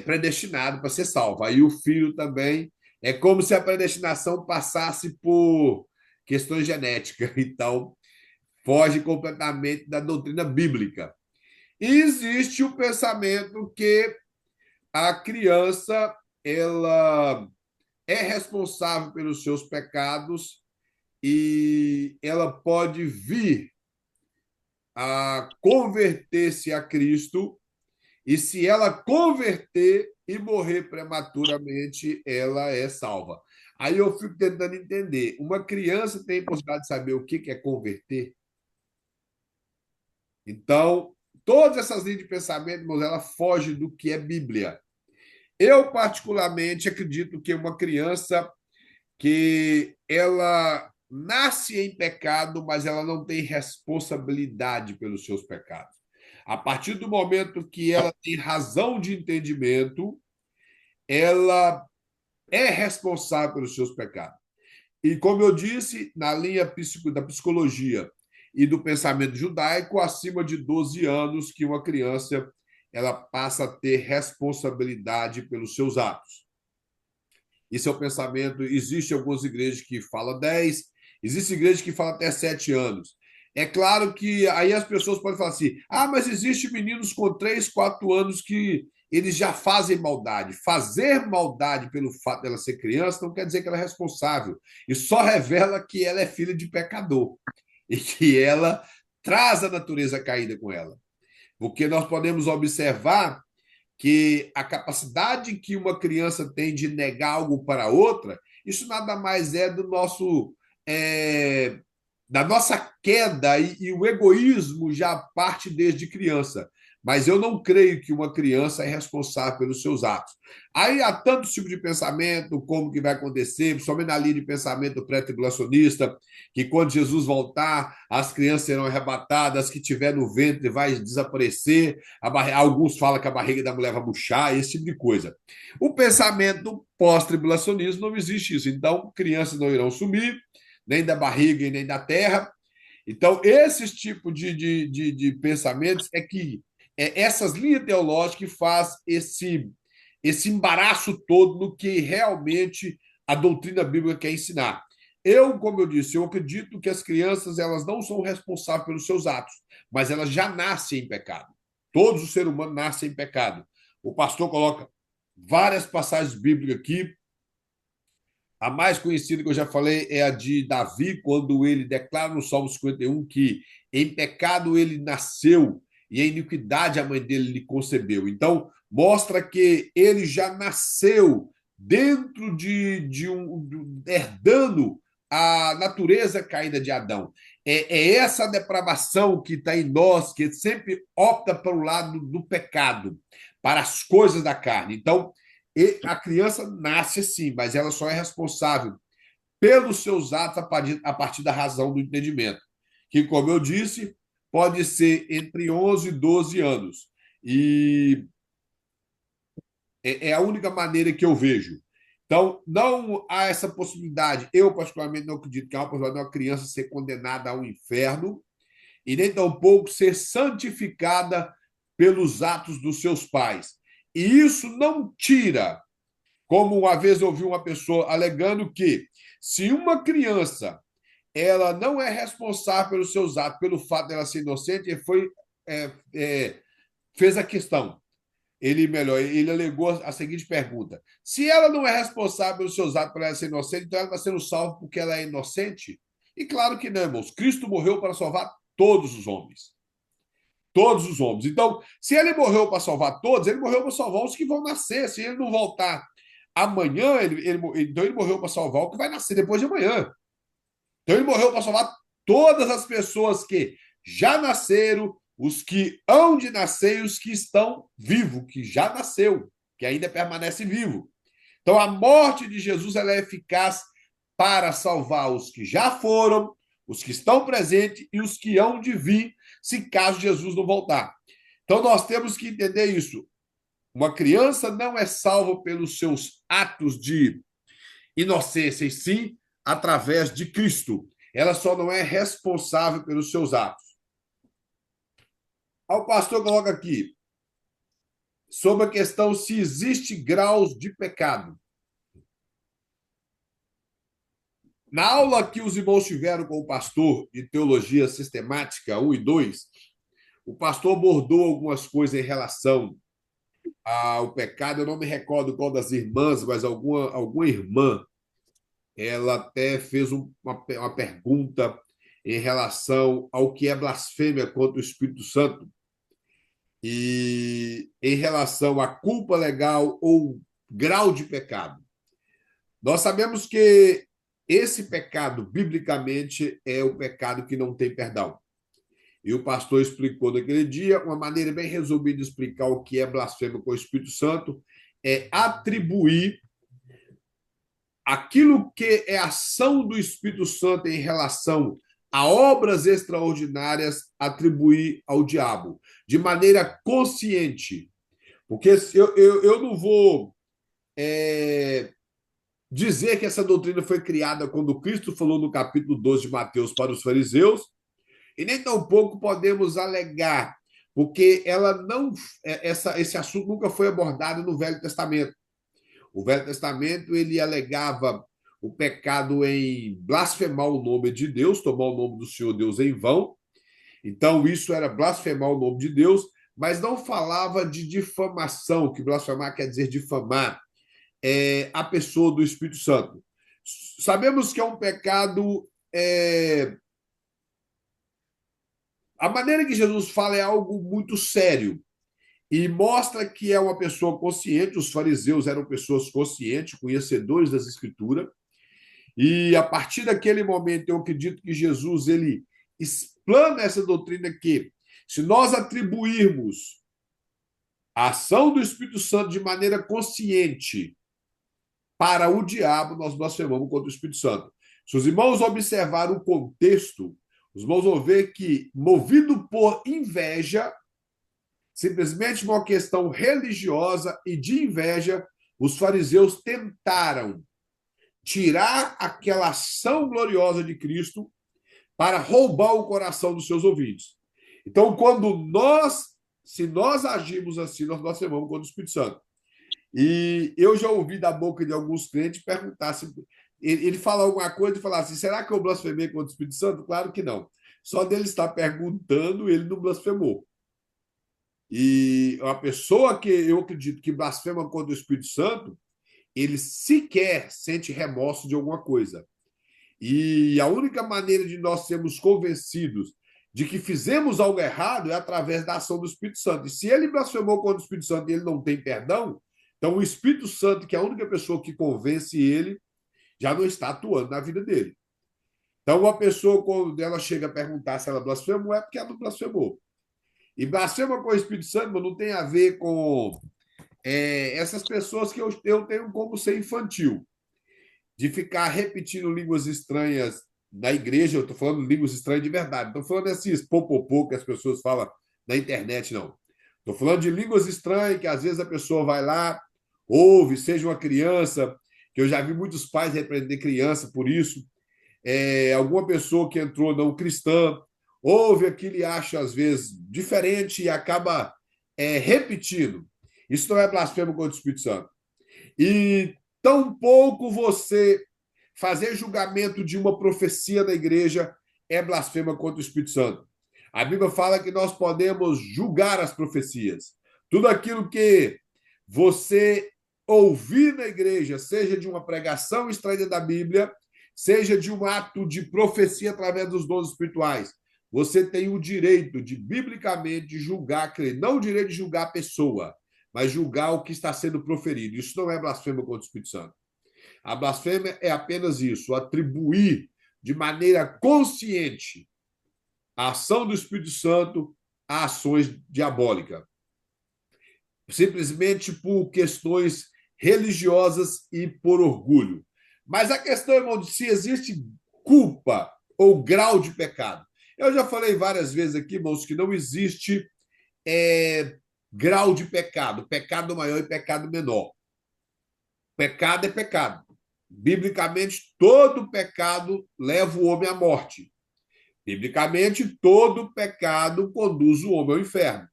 predestinado para ser salvo. Aí o filho também é como se a predestinação passasse por questões genéticas. Então, foge completamente da doutrina bíblica. E existe o pensamento que a criança ela é responsável pelos seus pecados e ela pode vir a converter-se a Cristo, e se ela converter e morrer prematuramente, ela é salva. Aí eu fico tentando entender. Uma criança tem possibilidade de saber o que é converter? Então, todas essas linhas de pensamento, irmãos, ela foge do que é Bíblia. Eu, particularmente, acredito que uma criança que ela nasce em pecado, mas ela não tem responsabilidade pelos seus pecados. A partir do momento que ela tem razão de entendimento, ela é responsável pelos seus pecados. E, como eu disse, na linha da psicologia e do pensamento judaico, acima de 12 anos, que uma criança ela passa a ter responsabilidade pelos seus atos. Esse é o pensamento. Existem algumas igrejas que falam 10, existe igreja que fala até 7 anos. É claro que aí as pessoas podem falar assim: ah, mas existe meninos com 3, 4 anos que eles já fazem maldade. Fazer maldade pelo fato dela ser criança não quer dizer que ela é responsável. E só revela que ela é filha de pecador e que ela traz a natureza caída com ela. Porque nós podemos observar que a capacidade que uma criança tem de negar algo para outra, isso nada mais é do nosso da nossa queda, e o egoísmo já parte desde criança. Mas eu não creio que uma criança é responsável pelos seus atos. Aí há tantos tipos de pensamento, como que vai acontecer, principalmente na linha de pensamento pré-tribulacionista, que quando Jesus voltar, as crianças serão arrebatadas, as que tiver no ventre vai desaparecer, alguns falam que a barriga da mulher vai murchar, esse tipo de coisa. O pensamento pós-tribulacionismo não existe isso. Então, crianças não irão sumir, nem da barriga e nem da terra. Então, esses tipos de pensamentos é que essas linhas teológicas que faz esse embaraço todo no que realmente a doutrina bíblica quer ensinar. Eu, como eu disse, eu acredito que as crianças elas não são responsáveis pelos seus atos, mas elas já nascem em pecado. Todos os seres humanos nascem em pecado. O pastor coloca várias passagens bíblicas aqui. A mais conhecida que eu já falei é a de Davi, quando ele declara no Salmo 51 que em pecado ele nasceu e em iniquidade a mãe dele lhe concebeu. Então, mostra que ele já nasceu dentro herdando a natureza caída de Adão. É essa depravação que está em nós, que sempre opta para o lado do pecado, para as coisas da carne. Então, e a criança nasce sim, mas ela só é responsável pelos seus atos a partir da razão do entendimento, que, como eu disse, pode ser entre 11 e 12 anos. E é a única maneira que eu vejo. Então, não há essa possibilidade. Eu, particularmente, não acredito que há uma possibilidade de uma criança ser condenada ao inferno e nem tampouco ser santificada pelos atos dos seus pais. E isso não tira, como uma vez eu ouvi uma pessoa alegando que se uma criança ela não é responsável pelos seus atos, pelo fato dela ser inocente, ele fez a questão. ele alegou a seguinte pergunta: se ela não é responsável pelos seus atos para ela ser inocente, então ela está sendo salva porque ela é inocente? E claro que não, irmãos. Cristo morreu para salvar todos os homens. Todos os homens. Então, se ele morreu para salvar todos, ele morreu para salvar os que vão nascer. Se ele não voltar amanhã, então ele morreu para salvar o que vai nascer depois de amanhã. Então ele morreu para salvar todas as pessoas que já nasceram, os que hão de nascer e os que estão vivos, que já nasceu, que ainda permanece vivo. Então a morte de Jesus ela é eficaz para salvar os que já foram, os que estão presentes e os que hão de vir, se caso Jesus não voltar. Então nós temos que entender isso. Uma criança não é salva pelos seus atos de inocência, e sim através de Cristo. Ela só não é responsável pelos seus atos. O pastor coloca aqui sobre a questão se existe graus de pecado. Na aula que os irmãos tiveram com o pastor de Teologia Sistemática 1 e 2, o pastor abordou algumas coisas em relação ao pecado. Eu não me recordo qual das irmãs, mas alguma irmã, ela até fez uma pergunta em relação ao que é blasfêmia contra o Espírito Santo e em relação à culpa legal ou grau de pecado. Nós sabemos que esse pecado, biblicamente, é o pecado que não tem perdão. E o pastor explicou naquele dia, uma maneira bem resumida de explicar o que é blasfêmia com o Espírito Santo, é atribuir aquilo que é ação do Espírito Santo em relação a obras extraordinárias, atribuir ao diabo, de maneira consciente. Porque eu não vou dizer que essa doutrina foi criada quando Cristo falou no capítulo 12 de Mateus para os fariseus, e nem tampouco podemos alegar, porque ela não, esse assunto nunca foi abordado no Velho Testamento. O Velho Testamento ele alegava o pecado em blasfemar o nome de Deus, tomar o nome do Senhor Deus em vão. Então, isso era blasfemar o nome de Deus, mas não falava de difamação, que blasfemar quer dizer difamar a pessoa do Espírito Santo. Sabemos que é um pecado. A maneira que Jesus fala é algo muito sério e mostra que é uma pessoa consciente. Os fariseus eram pessoas conscientes, conhecedores das Escrituras, e a partir daquele momento eu acredito que Jesus ele explana essa doutrina que se nós atribuirmos a ação do Espírito Santo de maneira consciente para o diabo, nós blasfemamos contra o Espírito Santo. Se os irmãos observarem o contexto, os irmãos vão ver que, movido por inveja, simplesmente uma questão religiosa e de inveja, os fariseus tentaram tirar aquela ação gloriosa de Cristo para roubar o coração dos seus ouvintes. Então, se nós agimos assim, nós blasfemamos contra o Espírito Santo. E eu já ouvi da boca de alguns crentes perguntar se ele fala alguma coisa e falar assim: será que eu blasfemei contra o Espírito Santo? Claro que não. Só dele estar perguntando, ele não blasfemou. E uma pessoa que eu acredito que blasfema contra o Espírito Santo, ele sequer sente remorso de alguma coisa. E a única maneira de nós sermos convencidos de que fizemos algo errado é através da ação do Espírito Santo. E se ele blasfemou contra o Espírito Santo e ele não tem perdão, então o Espírito Santo, que é a única pessoa que convence ele, já não está atuando na vida dele. Então, uma pessoa, quando ela chega a perguntar se ela blasfemou, é porque ela não blasfemou. E blasfema com o Espírito Santo não tem a ver com essas pessoas que eu tenho como ser infantil, de ficar repetindo línguas estranhas na igreja. Eu estou falando línguas estranhas de verdade. Não estou falando esses popopô que as pessoas falam na internet, não. Estou falando de línguas estranhas que às vezes a pessoa vai lá, ouve, seja uma criança, que eu já vi muitos pais repreender criança por isso, alguma pessoa que entrou não cristã, ouve aquilo e acha, às vezes, diferente e acaba repetindo. Isso não é blasfêmia contra o Espírito Santo. E tampouco você fazer julgamento de uma profecia da igreja é blasfêmia contra o Espírito Santo. A Bíblia fala que nós podemos julgar as profecias, Tudo aquilo que você ouvir na igreja, seja de uma pregação extraída da Bíblia, seja de um ato de profecia através dos dons espirituais, você tem o direito de, biblicamente, julgar, não o direito de julgar a pessoa, mas julgar o que está sendo proferido. Isso não é blasfêmia contra o Espírito Santo. A blasfêmia é apenas isso, atribuir de maneira consciente a ação do Espírito Santo a ações diabólicas, simplesmente por questões religiosas e por orgulho. Mas a questão, irmão, de se existe culpa ou grau de pecado. Eu já falei várias vezes aqui, irmãos, que não existe grau de pecado, pecado maior e pecado menor. Pecado é pecado. Biblicamente, todo pecado leva o homem à morte. Biblicamente, todo pecado conduz o homem ao inferno.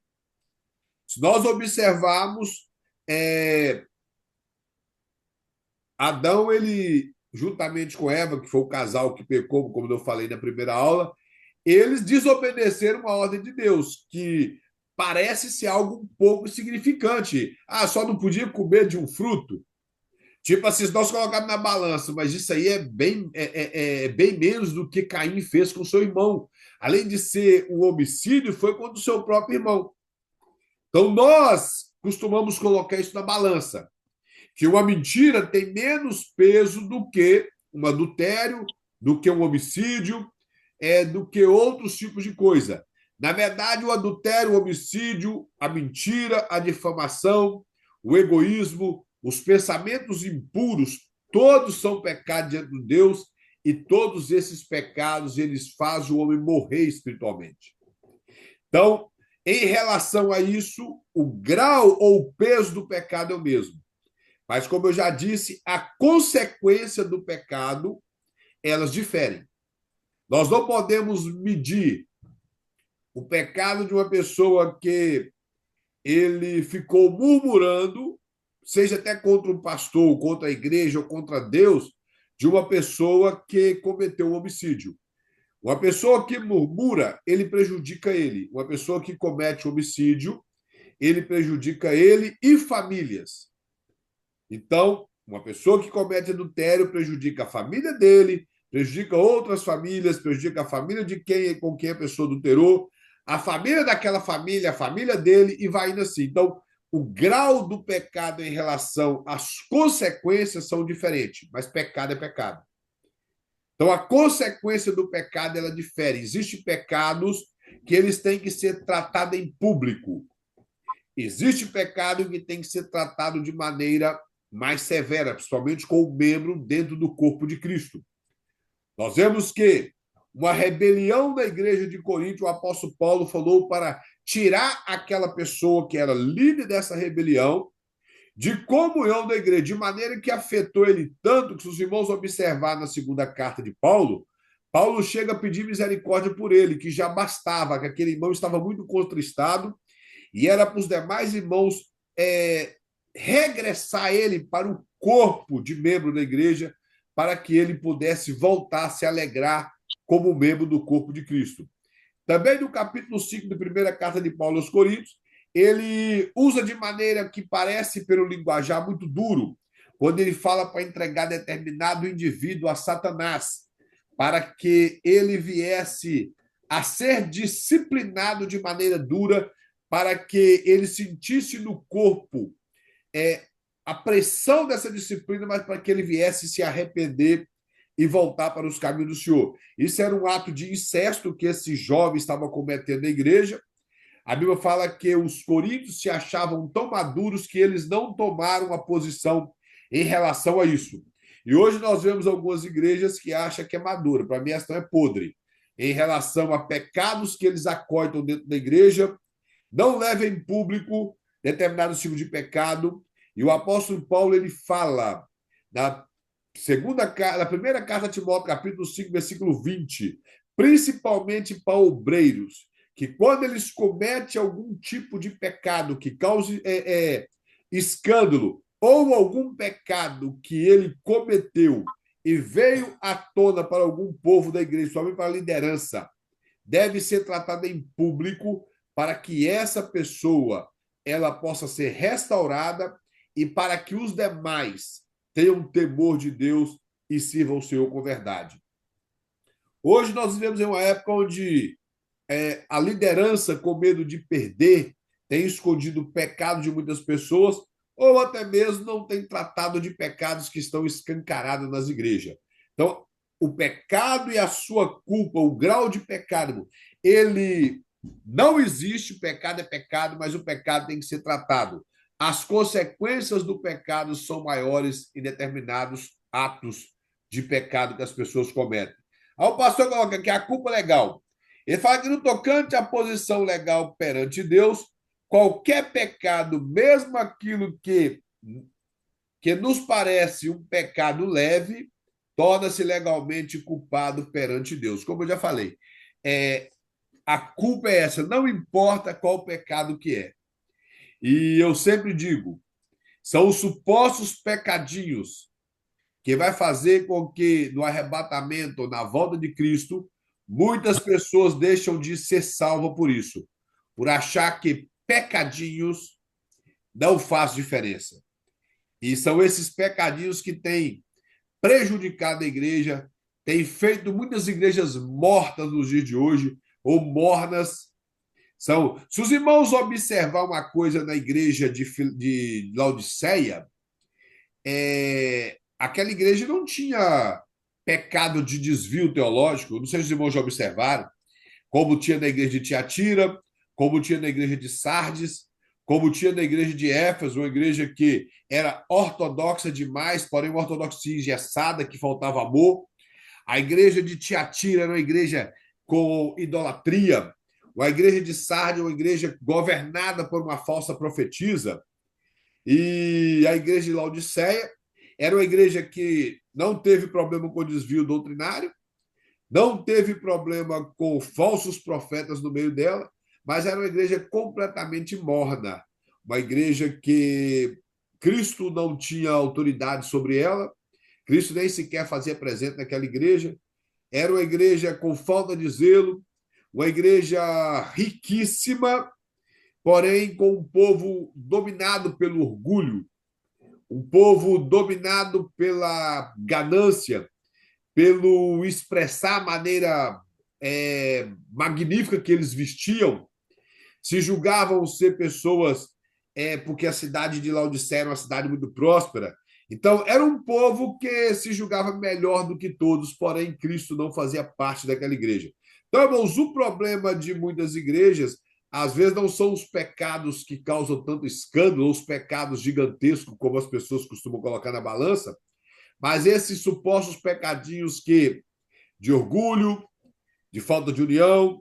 Se nós observarmos, Adão, ele, juntamente com Eva, que foi o casal que pecou, como eu falei na primeira aula, eles desobedeceram a ordem de Deus, que parece ser algo um pouco insignificante. Ah, só não podia comer de um fruto? Tipo assim, se nós colocarmos na balança, mas isso aí é bem menos do que Caim fez com seu irmão. Além de ser um homicídio, foi contra o seu próprio irmão. Então, nós costumamos colocar isso na balança, que uma mentira tem menos peso do que um adultério, do que um homicídio, do que outros tipos de coisa. Na verdade, o adultério, o homicídio, a mentira, a difamação, o egoísmo, os pensamentos impuros, todos são pecados diante de Deus e todos esses pecados eles fazem o homem morrer espiritualmente. Então, em relação a isso, o grau ou o peso do pecado é o mesmo. Mas, como eu já disse, a consequência do pecado, elas diferem. Nós não podemos medir o pecado de uma pessoa que ele ficou murmurando, seja até contra um pastor, contra a igreja ou contra Deus, de uma pessoa que cometeu um homicídio. Uma pessoa que murmura, ele prejudica ele. Uma pessoa que comete homicídio, ele prejudica ele e famílias. Então, uma pessoa que comete adultério prejudica a família dele, prejudica outras famílias, prejudica a família de quem com quem a pessoa adulterou, a família daquela família, a família dele, e vai indo assim. Então, o grau do pecado em relação às consequências são diferentes, mas pecado é pecado. Então, a consequência do pecado ela difere. Existem pecados que eles têm que ser tratados em público. Existe pecado que tem que ser tratado de maneira mais severa, principalmente com o membro dentro do corpo de Cristo. Nós vemos que uma rebelião da igreja de Corinto, o apóstolo Paulo falou para tirar aquela pessoa que era líder dessa rebelião de comunhão da igreja, de maneira que afetou ele tanto que, se os irmãos observar na segunda carta de Paulo, Paulo chega a pedir misericórdia por ele, que já bastava, que aquele irmão estava muito contristado, e era para os demais irmãos regressar ele para o corpo de membro da igreja, para que ele pudesse voltar a se alegrar como membro do corpo de Cristo. Também no capítulo 5 da primeira carta de Paulo aos Coríntios, ele usa de maneira que parece, pelo linguajar, muito duro, quando ele fala para entregar determinado indivíduo a Satanás, para que ele viesse a ser disciplinado de maneira dura, para que ele sentisse no corpo a pressão dessa disciplina, mas para que ele viesse se arrepender e voltar para os caminhos do Senhor. Isso era um ato de incesto que esse jovem estava cometendo na igreja. A Bíblia fala que os coríntios se achavam tão maduros que eles não tomaram uma posição em relação a isso. E hoje nós vemos algumas igrejas que acham que é madura. Para mim, essa não é podre. Em relação a pecados que eles acoitam dentro da igreja, não leva em público determinado tipo de pecado. E o apóstolo Paulo ele fala na primeira carta a Timóteo, capítulo 5, versículo 20, principalmente para obreiros, que quando eles cometem algum tipo de pecado que cause escândalo, ou algum pecado que ele cometeu e veio à tona para algum povo da igreja, somente para a liderança, deve ser tratado em público para que essa pessoa ela possa ser restaurada e para que os demais tenham temor de Deus e sirvam o Senhor com verdade. Hoje nós vivemos em uma época onde a liderança, com medo de perder, tem escondido o pecado de muitas pessoas ou até mesmo não tem tratado de pecados que estão escancarados nas igrejas. Então, o pecado e a sua culpa, o grau de pecado, ele não existe, pecado é pecado, mas o pecado tem que ser tratado. As consequências do pecado são maiores em determinados atos de pecado que as pessoas cometem. Aí o pastor coloca que a culpa é legal. Ele fala que no tocante à posição legal perante Deus, qualquer pecado, mesmo aquilo que nos parece um pecado leve, torna-se legalmente culpado perante Deus. Como eu já falei, a culpa é essa, não importa qual pecado que é. E eu sempre digo, são os supostos pecadinhos que vai fazer com que no arrebatamento ou na volta de Cristo, muitas pessoas deixam de ser salvas por isso, por achar que pecadinhos não faz diferença. E são esses pecadinhos que têm prejudicado a igreja, têm feito muitas igrejas mortas nos dias de hoje, ou mornas. Se os irmãos observar uma coisa na igreja de Laodiceia, aquela igreja não tinha pecado de desvio teológico, não sei se os irmãos já observaram, como tinha na igreja de Tiatira, como tinha na igreja de Sardes, como tinha na igreja de Éfeso, uma igreja que era ortodoxa demais, porém uma ortodoxia engessada, que faltava amor. A igreja de Tiatira era uma igreja com idolatria. A igreja de Sardes, uma igreja governada por uma falsa profetisa. E a igreja de Laodiceia era uma igreja que não teve problema com desvio doutrinário, não teve problema com falsos profetas no meio dela, mas era uma igreja completamente morna, uma igreja que Cristo não tinha autoridade sobre ela, Cristo nem sequer fazia presente naquela igreja, era uma igreja com falta de zelo, uma igreja riquíssima, porém com um povo dominado pelo orgulho, um povo dominado pela ganância, pelo expressar a maneira magnífica que eles vestiam, se julgavam ser pessoas porque a cidade de Laodiceia era uma cidade muito próspera. Então, era um povo que se julgava melhor do que todos, porém, Cristo não fazia parte daquela igreja. Então, irmãos, o problema de muitas igrejas, às vezes, não são os pecados que causam tanto escândalo, ou os pecados gigantescos, como as pessoas costumam colocar na balança, mas esses supostos pecadinhos que de orgulho, de falta de união,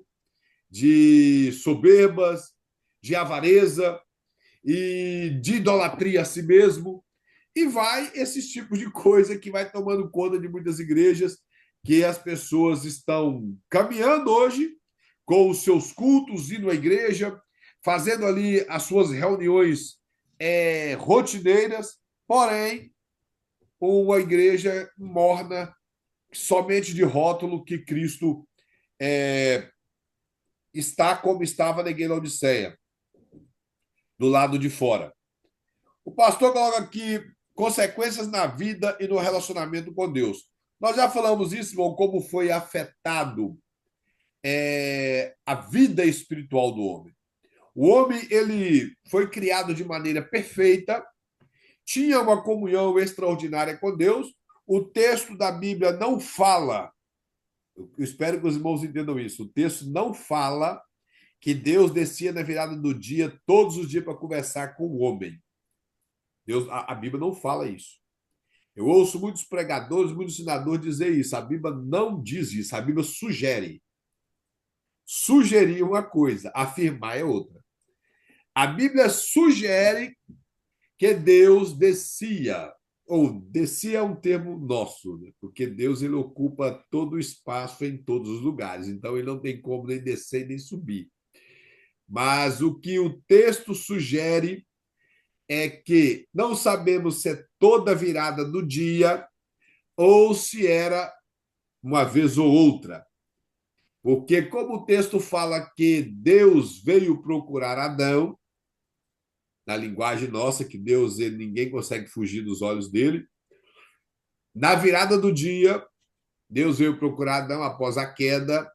de soberbas, de avareza e de idolatria a si mesmo, e vai esses tipos de coisa que vai tomando conta de muitas igrejas que as pessoas estão caminhando hoje com os seus cultos, indo à igreja, fazendo ali as suas reuniões rotineiras, porém, uma igreja morna, somente de rótulo que Cristo está como estava na igreja da Odisseia, do lado de fora. O pastor coloca aqui consequências na vida e no relacionamento com Deus. Nós já falamos isso, irmão, como foi afetado a vida espiritual do homem. O homem ele foi criado de maneira perfeita, tinha uma comunhão extraordinária com Deus. O texto da Bíblia não fala, eu espero que os irmãos entendam isso, o texto não fala que Deus descia na virada do dia, todos os dias, para conversar com o homem. Deus, a Bíblia não fala isso. Eu ouço muitos pregadores, muitos ensinadores dizer isso. A Bíblia não diz isso, a Bíblia sugere. Sugerir uma coisa, afirmar é outra. A Bíblia sugere que Deus descia, ou descia é um termo nosso, né? Porque Deus ele ocupa todo o espaço em todos os lugares, então ele não tem como nem descer nem subir. Mas o que o texto sugere é que não sabemos se é toda virada do dia ou se era uma vez ou outra. Porque, como o texto fala que Deus veio procurar Adão, na linguagem nossa, que Deus, ninguém consegue fugir dos olhos dele. Na virada do dia, Deus veio procurar Adão após a queda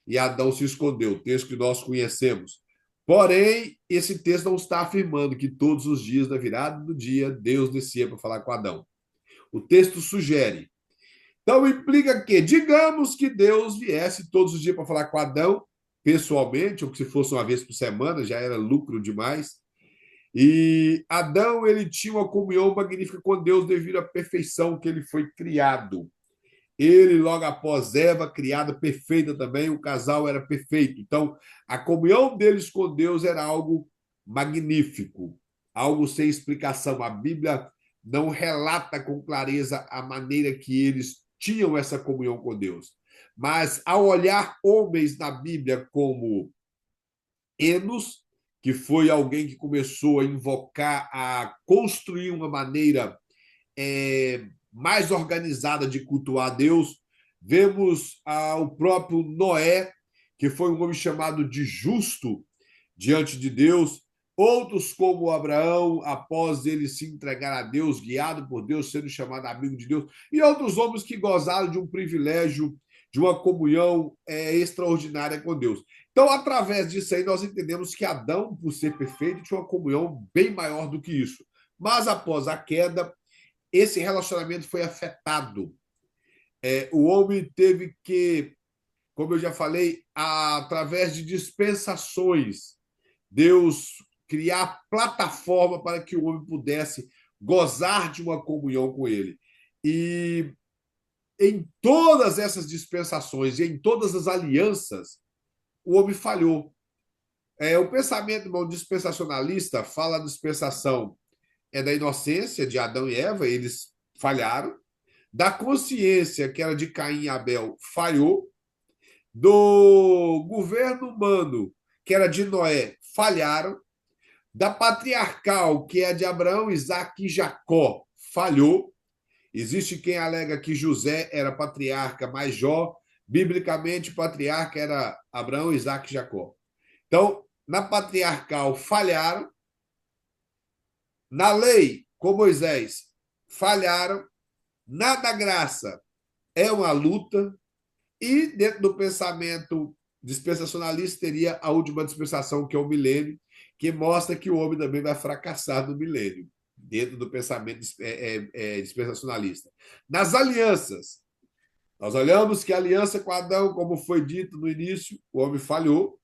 e Adão se escondeu, o texto que nós conhecemos. Porém, esse texto não está afirmando que todos os dias, na virada do dia, Deus descia para falar com Adão. O texto sugere. Então, implica que, digamos que Deus viesse todos os dias para falar com Adão, pessoalmente, ou que se fosse uma vez por semana, já era lucro demais. E Adão, ele tinha uma comunhão magnífica com Deus devido à perfeição que ele foi criado. Ele, logo após Eva, criada perfeita também, o casal era perfeito. Então, a comunhão deles com Deus era algo magnífico, algo sem explicação. A Bíblia não relata com clareza a maneira que eles tinham essa comunhão com Deus. Mas, ao olhar homens na Bíblia como Enos, que foi alguém que começou a invocar, a construir uma maneira mais organizada de cultuar a Deus. Vemos o próprio Noé, que foi um homem chamado de justo diante de Deus. Outros, como Abraão, após ele se entregar a Deus, guiado por Deus, sendo chamado amigo de Deus. E outros homens que gozaram de um privilégio, de uma comunhão extraordinária com Deus. Então, através disso aí, nós entendemos que Adão, por ser perfeito, tinha uma comunhão bem maior do que isso. Mas após a queda, esse relacionamento foi afetado. O homem teve que, como eu já falei, através de dispensações, Deus criar plataforma para que o homem pudesse gozar de uma comunhão com ele. E em todas essas dispensações e em todas as alianças, o homem falhou. O pensamento, irmão, dispensacionalista fala da dispensação da inocência de Adão e Eva, eles falharam. Da consciência, que era de Caim e Abel, falhou. Do governo humano, que era de Noé, falharam. Da patriarcal, que é de Abraão, Isaac e Jacó, falhou. Existe quem alega que José era patriarca, mas Jó, biblicamente, patriarca era Abraão, Isaac e Jacó. Então, na patriarcal, falharam. Na lei, com Moisés, falharam. Na da graça, é uma luta. E dentro do pensamento dispensacionalista teria a última dispensação, que é o milênio, que mostra que o homem também vai fracassar no milênio, dentro do pensamento dispensacionalista. Nas alianças, nós olhamos que a aliança com Adão, como foi dito no início, o homem falhou.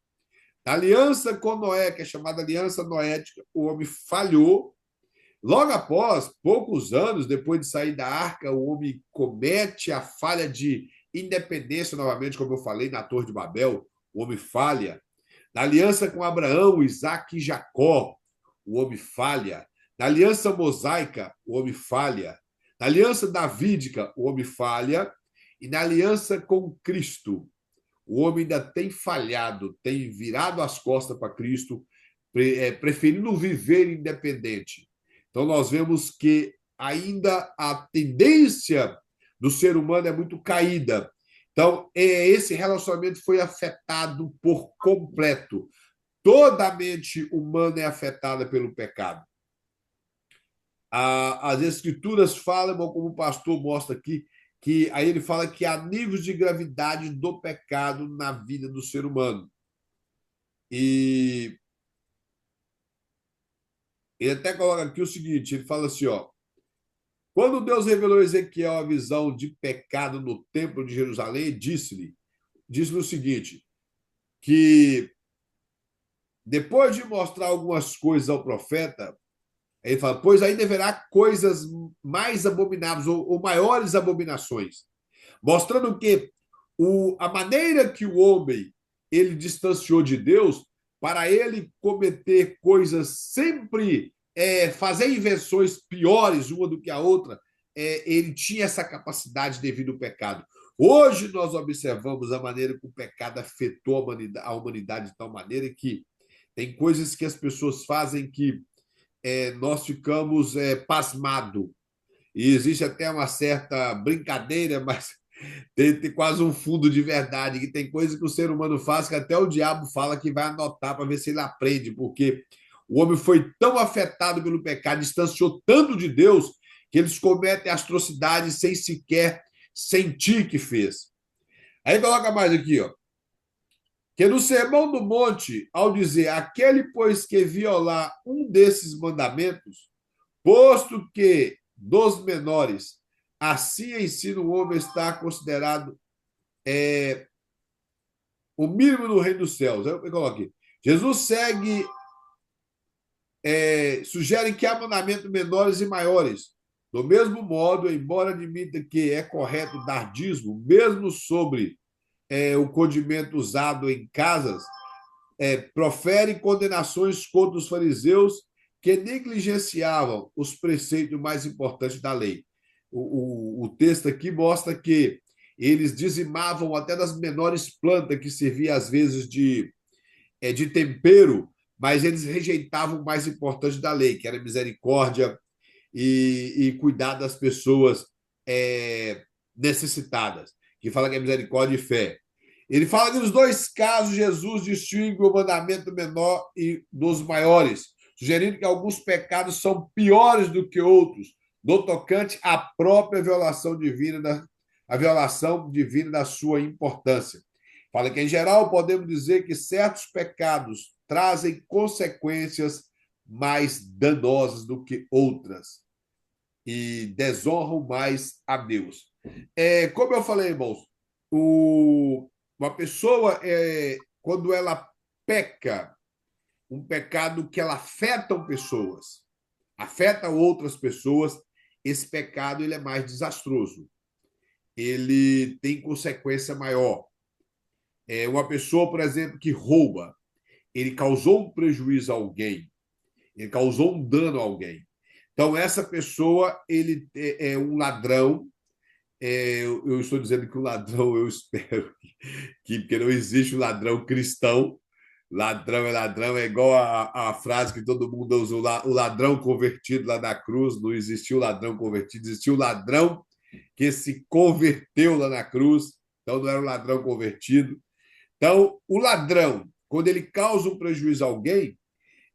Na aliança com Noé, que é chamada aliança noética, o homem falhou. Logo após, poucos anos depois de sair da arca, o homem comete a falha de independência, novamente, como eu falei, na Torre de Babel, o homem falha. Na aliança com Abraão, Isaac e Jacó, o homem falha. Na aliança mosaica, o homem falha. Na aliança davídica, o homem falha. E na aliança com Cristo, o homem ainda tem falhado, tem virado as costas para Cristo, preferindo viver independente. Então, nós vemos que ainda a tendência do ser humano é muito caída. Então, esse relacionamento foi afetado por completo. Toda a mente humana é afetada pelo pecado. As Escrituras falam, como o pastor mostra aqui, que aí ele fala que há níveis de gravidade do pecado na vida do ser humano. E ele até coloca aqui o seguinte, ele fala assim, ó, quando Deus revelou a Ezequiel a visão de pecado no templo de Jerusalém, disse-lhe o seguinte, que depois de mostrar algumas coisas ao profeta, ele fala, pois aí deverá coisas mais abomináveis ou maiores abominações, mostrando que a maneira que o homem ele distanciou de Deus, para ele cometer coisas sempre, fazer invenções piores uma do que a outra, ele tinha essa capacidade devido ao pecado. Hoje nós observamos a maneira que o pecado afetou a humanidade de tal maneira que tem coisas que as pessoas fazem que nós ficamos pasmados. E existe até uma certa brincadeira, mas tem quase um fundo de verdade, que tem coisas que o ser humano faz que até o diabo fala que vai anotar para ver se ele aprende, porque O homem foi tão afetado pelo pecado, distanciou tanto de Deus, que eles cometem atrocidades sem sequer sentir que fez. Aí coloca mais aqui, ó. Que no Sermão do Monte, ao dizer aquele, pois, que violar um desses mandamentos, posto que dos menores, assim ensina o homem está considerado o mínimo no reino dos céus. Eu coloco aqui. Jesus sugere que há mandamentos menores e maiores. Do mesmo modo, embora admita que é correto dar dízimo, mesmo sobre o condimento usado em casas, profere condenações contra os fariseus que negligenciavam os preceitos mais importantes da lei. O texto aqui mostra que eles dizimavam até das menores plantas que serviam às vezes de tempero, mas eles rejeitavam o mais importante da lei, que era misericórdia e cuidar das pessoas necessitadas, que fala que é misericórdia e fé. Ele fala que nos dois casos Jesus distingue o mandamento menor e dos maiores, sugerindo que alguns pecados são piores do que outros, no tocante à própria violação divina da sua importância. Fala que, em geral, podemos dizer que certos pecados trazem consequências mais danosas do que outras e desonram mais a Deus. Como eu falei, irmãos, uma pessoa, quando ela peca, um pecado que ela afeta pessoas, afeta outras pessoas, esse pecado ele é mais desastroso. Ele tem consequência maior. Uma pessoa, por exemplo, que rouba, ele causou um prejuízo a alguém, ele causou um dano a alguém. Então, essa pessoa, ele é um ladrão. Eu estou dizendo que o ladrão, eu espero porque não existe o ladrão cristão. Ladrão é igual a frase que todo mundo usa, o ladrão convertido lá na cruz. Não existiu ladrão convertido, existiu o ladrão que se converteu lá na cruz. Então, não era um ladrão convertido. Então, o ladrão, quando ele causa um prejuízo a alguém,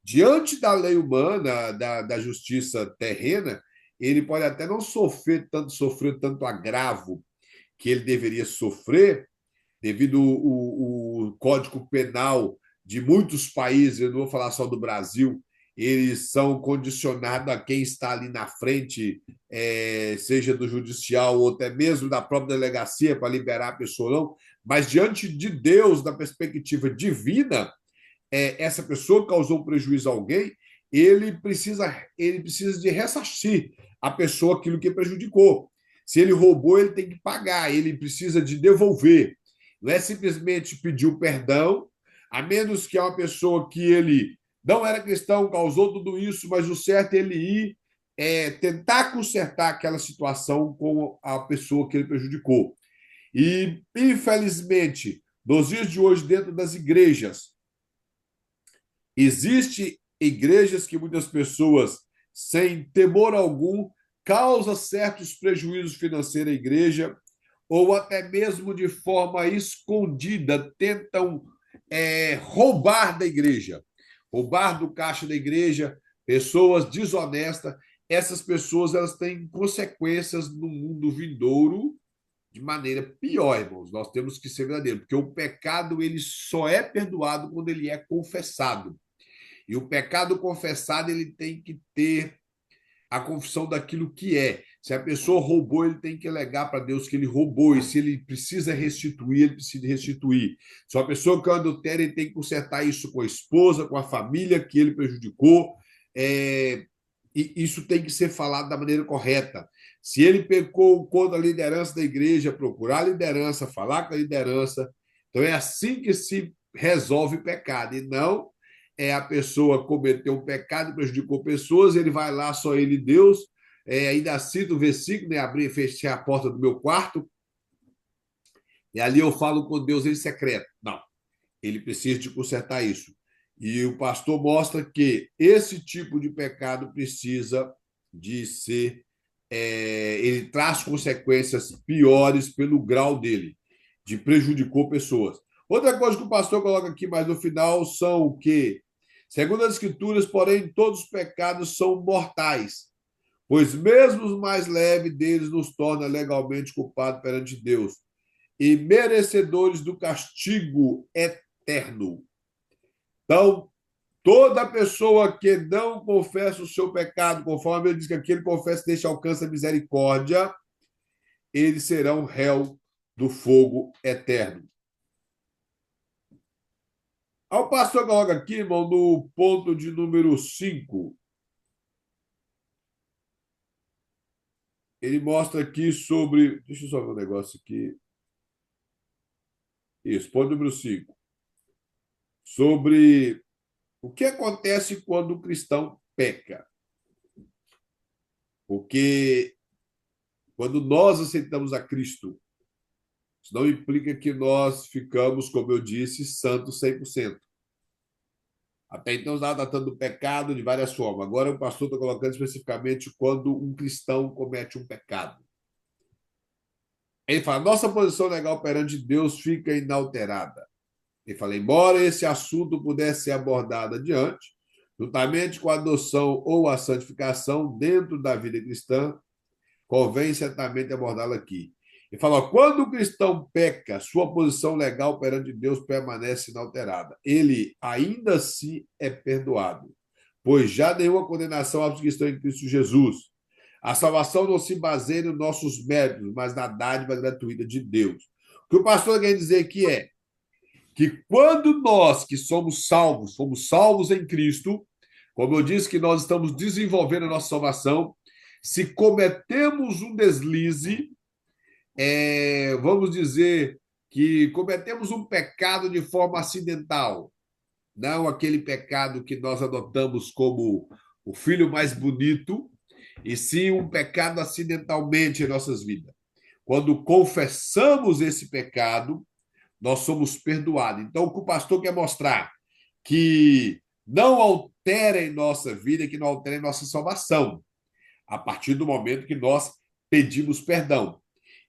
diante da lei humana, da justiça terrena, ele pode até não sofrer tanto agravo que ele deveria sofrer, devido o Código Penal de muitos países, eu não vou falar só do Brasil, eles são condicionados a quem está ali na frente, seja do judicial ou até mesmo da própria delegacia para liberar a pessoa ou não, mas diante de Deus, da perspectiva divina, essa pessoa causou um prejuízo a alguém, ele precisa de ressarcir a pessoa aquilo que prejudicou. Se ele roubou, ele tem que pagar, ele precisa de devolver. Não é simplesmente pedir o perdão, a menos que é uma pessoa que ele não era cristão, causou tudo isso, mas o certo é ele ir tentar consertar aquela situação com a pessoa que ele prejudicou. E, infelizmente, nos dias de hoje, dentro das igrejas, existem igrejas que muitas pessoas, sem temor algum, causam certos prejuízos financeiros à igreja, ou até mesmo de forma escondida, tentam roubar da igreja, roubar do caixa da igreja, pessoas desonestas. Essas pessoas elas têm consequências no mundo vindouro de maneira pior, irmãos. Nós temos que ser verdadeiros, porque o pecado ele só é perdoado quando ele é confessado. E o pecado confessado ele tem que ter a confissão daquilo que é. Se a pessoa roubou, ele tem que alegar para Deus que ele roubou. E se ele precisa restituir, ele precisa restituir. Se a pessoa que é adultério, ele tem que consertar isso com a esposa, com a família que ele prejudicou. E isso tem que ser falado da maneira correta. Se ele pecou contra a liderança da igreja, procurar a liderança, falar com a liderança. Então é assim que se resolve o pecado. E não a pessoa cometeu um pecado, prejudicou pessoas, ele vai lá, só ele e Deus, ainda cita o versículo, né? Abrir e fechar a porta do meu quarto, e ali eu falo com Deus em secreto. Não, ele precisa de consertar isso. E o pastor mostra que esse tipo de pecado precisa de ser. Ele traz consequências piores pelo grau dele, de prejudicou pessoas. Outra coisa que o pastor coloca aqui mais no final são o quê? Segundo as Escrituras, porém, todos os pecados são mortais, pois mesmo os mais leves deles nos torna legalmente culpados perante Deus e merecedores do castigo eterno. Então, toda pessoa que não confessa o seu pecado, conforme ele diz que aquele confessa deixa alcança a misericórdia, eles serão réu do fogo eterno. Ao pastor coloca aqui, irmão, no ponto de número 5, ele mostra aqui sobre. Deixa eu só ver um negócio aqui. Isso, ponto número 5. Sobre o que acontece quando o cristão peca. Porque quando nós aceitamos a Cristo, isso não implica que nós ficamos, como eu disse, santos 100%. Até então, estava tratando do pecado de várias formas. Agora, o pastor está colocando especificamente quando um cristão comete um pecado. Ele fala: nossa posição legal perante Deus fica inalterada. Ele fala: embora esse assunto pudesse ser abordado adiante, juntamente com a adoção ou a santificação dentro da vida cristã, convém certamente abordá-lo aqui. Ele fala: quando o cristão peca, sua posição legal perante Deus permanece inalterada. Ele ainda assim é perdoado, pois já nenhuma condenação aos que estão em Cristo Jesus. A salvação não se baseia nos nossos méritos, mas na dádiva gratuita de Deus. O que o pastor quer dizer aqui é que quando nós que somos salvos em Cristo, como eu disse que nós estamos desenvolvendo a nossa salvação, se cometemos um deslize, vamos dizer que cometemos um pecado de forma acidental, não aquele pecado que nós adotamos como o filho mais bonito, e sim um pecado acidentalmente em nossas vidas. Quando confessamos esse pecado, nós somos perdoados. Então, o que o pastor quer mostrar? Que não altera em nossa vida, que não altera em nossa salvação, a partir do momento que nós pedimos perdão.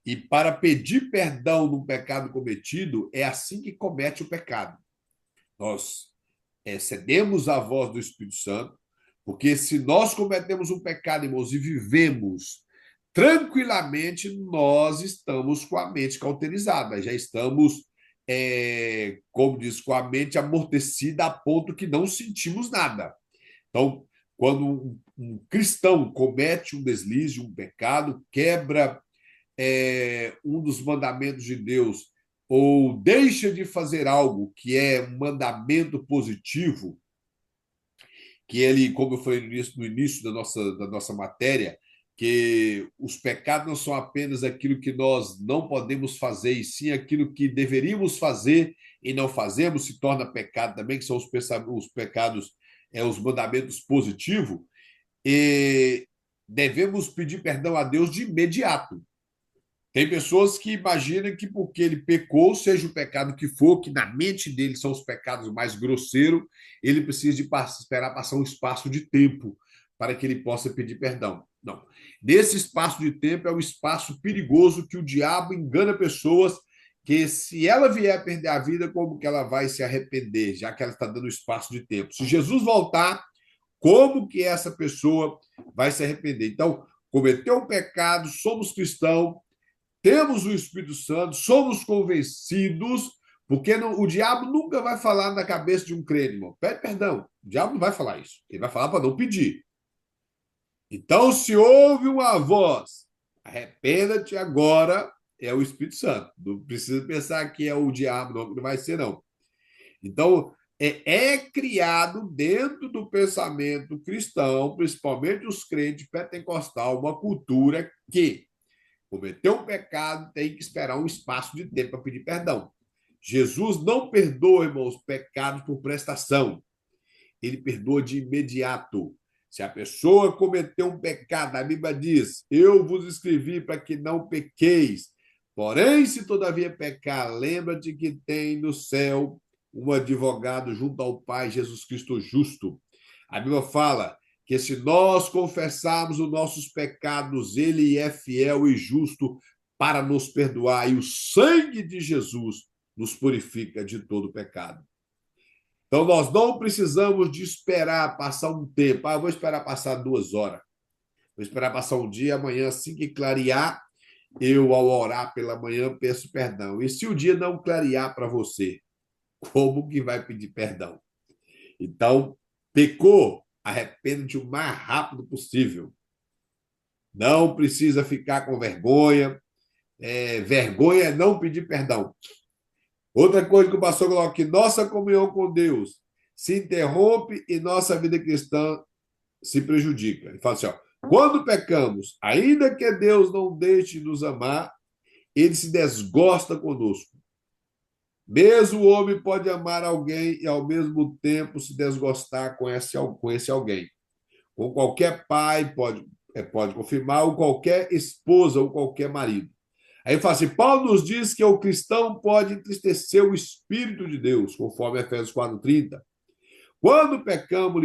E para pedir perdão no pecado cometido, é assim que comete o pecado. Nós cedemos à voz do Espírito Santo, porque se nós cometemos um pecado, irmãos, e vivemos tranquilamente, nós estamos com a mente cauterizada, já estamos, como diz, com a mente amortecida a ponto que não sentimos nada. Então, quando um cristão comete um deslize, um pecado, quebra um dos mandamentos de Deus, ou deixa de fazer algo que é um mandamento positivo, que ele, como eu falei no início da nossa matéria, que os pecados não são apenas aquilo que nós não podemos fazer, e sim aquilo que deveríamos fazer e não fazemos, se torna pecado também, que são os pecados, os mandamentos positivos, e devemos pedir perdão a Deus de imediato. Tem pessoas que imaginam que porque ele pecou, seja o pecado que for, que na mente dele são os pecados mais grosseiros, ele precisa de esperar passar um espaço de tempo para que ele possa pedir perdão. Não. Nesse espaço de tempo é um espaço perigoso que o diabo engana pessoas que, se ela vier a perder a vida, como que ela vai se arrepender, já que ela está dando espaço de tempo? Se Jesus voltar, como que essa pessoa vai se arrepender? Então, cometeu um pecado, somos cristãos, temos o Espírito Santo, somos convencidos, porque o diabo nunca vai falar na cabeça de um crente, irmão. Pede perdão. O diabo não vai falar isso. Ele vai falar para não pedir. Então, se ouve uma voz, arrependa-te agora, é o Espírito Santo. Não precisa pensar que é o diabo, não vai ser, não. Então, é criado dentro do pensamento cristão, principalmente os crentes pentecostais, uma cultura que cometeu um pecado, tem que esperar um espaço de tempo para pedir perdão. Jesus não perdoa, irmãos, pecados por prestação. Ele perdoa de imediato. Se a pessoa cometeu um pecado, a Bíblia diz: eu vos escrevi para que não pequeis. Porém, se todavia pecar, lembra-te que tem no céu um advogado junto ao Pai, Jesus Cristo justo. A Bíblia fala que se nós confessarmos os nossos pecados, ele é fiel e justo para nos perdoar, e o sangue de Jesus nos purifica de todo pecado. Então, nós não precisamos de esperar passar um tempo. Ah, eu vou esperar passar 2 horas. Vou esperar passar um dia, amanhã, assim que clarear, eu, ao orar pela manhã, peço perdão. E se o dia não clarear para você, como que vai pedir perdão? Então, pecou, arrepende-te o mais rápido possível. Não precisa ficar com vergonha. Vergonha é não pedir perdão. Outra coisa que o pastor coloca aqui, nossa comunhão com Deus se interrompe e nossa vida cristã se prejudica. Ele fala assim, ó, quando pecamos, ainda que Deus não deixe de nos amar, ele se desgosta conosco. Mesmo o homem pode amar alguém e, ao mesmo tempo, se desgostar com esse alguém. Com qualquer pai, pode confirmar, ou qualquer esposa, ou qualquer marido. Aí fala assim, Paulo nos diz que o cristão pode entristecer o Espírito de Deus, conforme Efésios 4:30. Quando pecamos,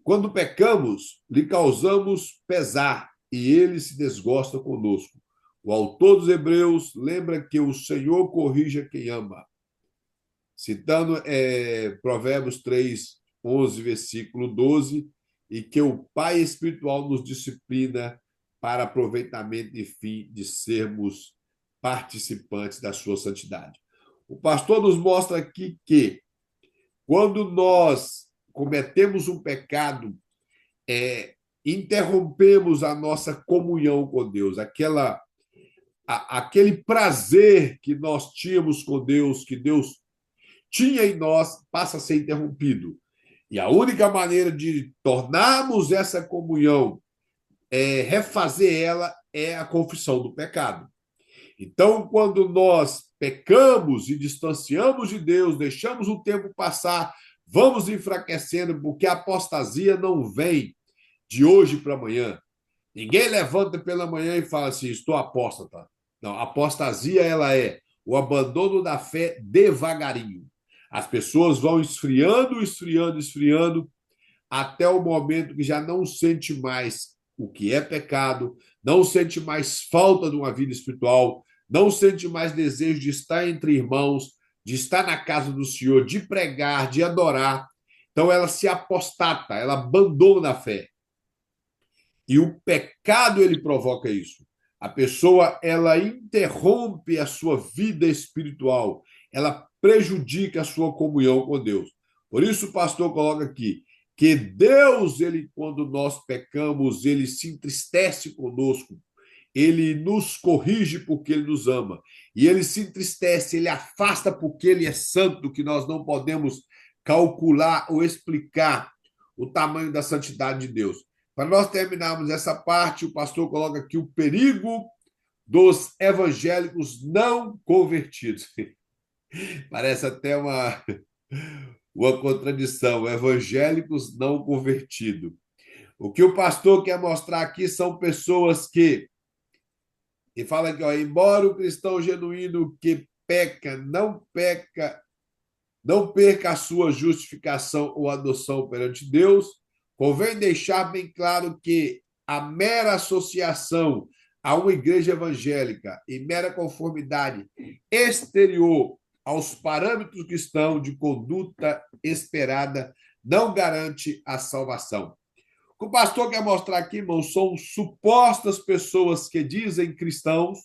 quando pecamos, lhe causamos pesar, e ele se desgosta conosco. O autor dos Hebreus lembra que o Senhor corrige a quem ama. Citando Provérbios 3:11, versículo 12, e que o Pai espiritual nos disciplina para aproveitamento e fim de sermos participantes da sua santidade. O pastor nos mostra aqui que, quando nós cometemos um pecado, interrompemos a nossa comunhão com Deus, aquele prazer que nós tínhamos com Deus, que Deus tinha em nós, passa a ser interrompido. E a única maneira de tornarmos essa comunhão, refazer ela, é a confissão do pecado. Então, quando nós pecamos e distanciamos de Deus, deixamos o tempo passar, vamos enfraquecendo, porque a apostasia não vem de hoje para amanhã. Ninguém levanta pela manhã e fala assim, estou apóstata. Não, a apostasia ela é o abandono da fé devagarinho. As pessoas vão esfriando, esfriando, esfriando, até o momento que já não sente mais o que é pecado, não sente mais falta de uma vida espiritual, não sente mais desejo de estar entre irmãos, de estar na casa do Senhor, de pregar, de adorar. Então ela se apostata, ela abandona a fé. E o pecado ele provoca isso. A pessoa ela interrompe a sua vida espiritual, ela prejudica a sua comunhão com Deus. Por isso o pastor coloca aqui que Deus, ele quando nós pecamos, ele se entristece conosco, ele nos corrige porque ele nos ama. E ele se entristece, ele afasta porque ele é santo, que nós não podemos calcular ou explicar o tamanho da santidade de Deus. Para nós terminarmos essa parte, o pastor coloca aqui o perigo dos evangélicos não convertidos. Parece até uma contradição, evangélicos não convertidos. O que o pastor quer mostrar aqui são pessoas e fala que, ó, embora o cristão genuíno que peca, não perca a sua justificação ou adoção perante Deus, convém deixar bem claro que a mera associação a uma igreja evangélica e mera conformidade exterior aos parâmetros cristãos de conduta esperada não garante a salvação. O que o pastor quer mostrar aqui, irmãos, são supostas pessoas que dizem cristãos,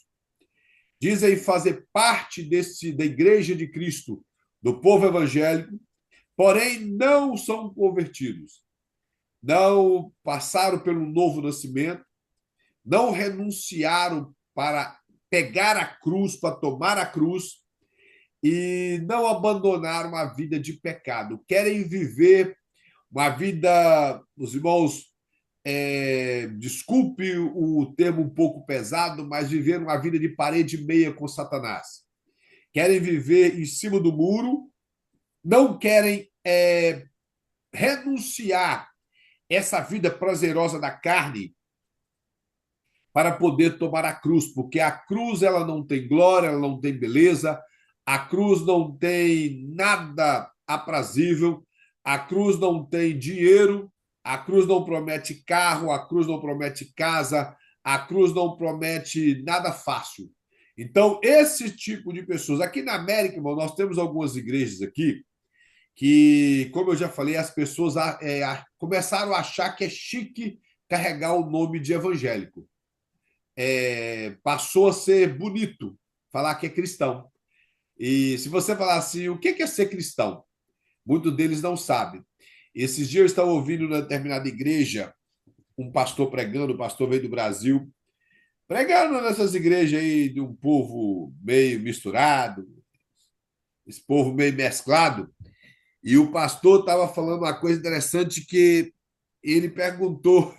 dizem fazer parte da igreja de Cristo, do povo evangélico, porém não são convertidos, não passaram pelo novo nascimento, não renunciaram para pegar a cruz, para tomar a cruz, e não abandonaram a vida de pecado. Querem viver uma vida, os irmãos, desculpe o termo um pouco pesado, mas viver uma vida de parede meia com Satanás. Querem viver em cima do muro, não querem renunciar essa vida prazerosa da carne para poder tomar a cruz, porque a cruz ela não tem glória, ela não tem beleza, a cruz não tem nada aprazível, a cruz não tem dinheiro, a cruz não promete carro, a cruz não promete casa, a cruz não promete nada fácil. Então, esse tipo de pessoas. Aqui na América, irmão, nós temos algumas igrejas aqui que, como eu já falei, as pessoas começaram a achar que é chique carregar o nome de evangélico. Passou a ser bonito falar que é cristão. E se você falar assim, o que é ser cristão? Muitos deles não sabem. Esses dias eu estava ouvindo na determinada igreja um pastor pregando, o pastor veio do Brasil, pregando nessas igrejas aí de um povo meio misturado, esse povo meio mesclado. E o pastor estava falando uma coisa interessante que ele perguntou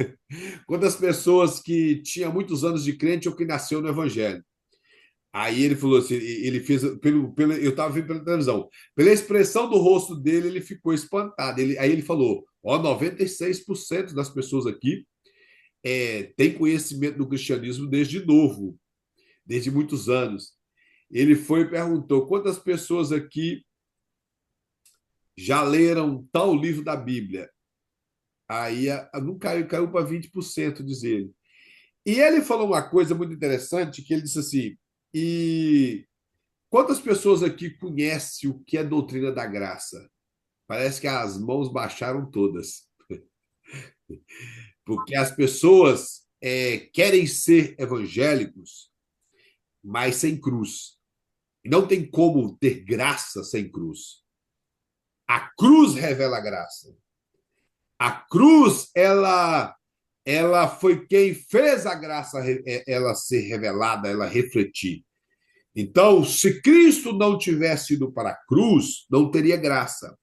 quantas pessoas que tinham muitos anos de crente ou que nasceu no evangelho. Aí ele falou assim, ele fez, eu estava vendo pela televisão, pela expressão do rosto dele, ele ficou espantado. Aí ele falou, ó, 96% das pessoas aqui tem conhecimento do cristianismo desde novo, desde muitos anos. Ele foi e perguntou, quantas pessoas aqui já leram tal livro da Bíblia? Aí não caiu para 20%, diz ele. E ele falou uma coisa muito interessante, que ele disse assim, e quantas pessoas aqui conhecem o que é doutrina da graça? Parece que as mãos baixaram todas, porque as pessoas querem ser evangélicos, mas sem cruz. E não tem como ter graça sem cruz. A cruz revela a graça. A cruz, ela foi quem fez a graça ela ser revelada, ela refletir. Então, se Cristo não tivesse ido para a cruz, não teria graça.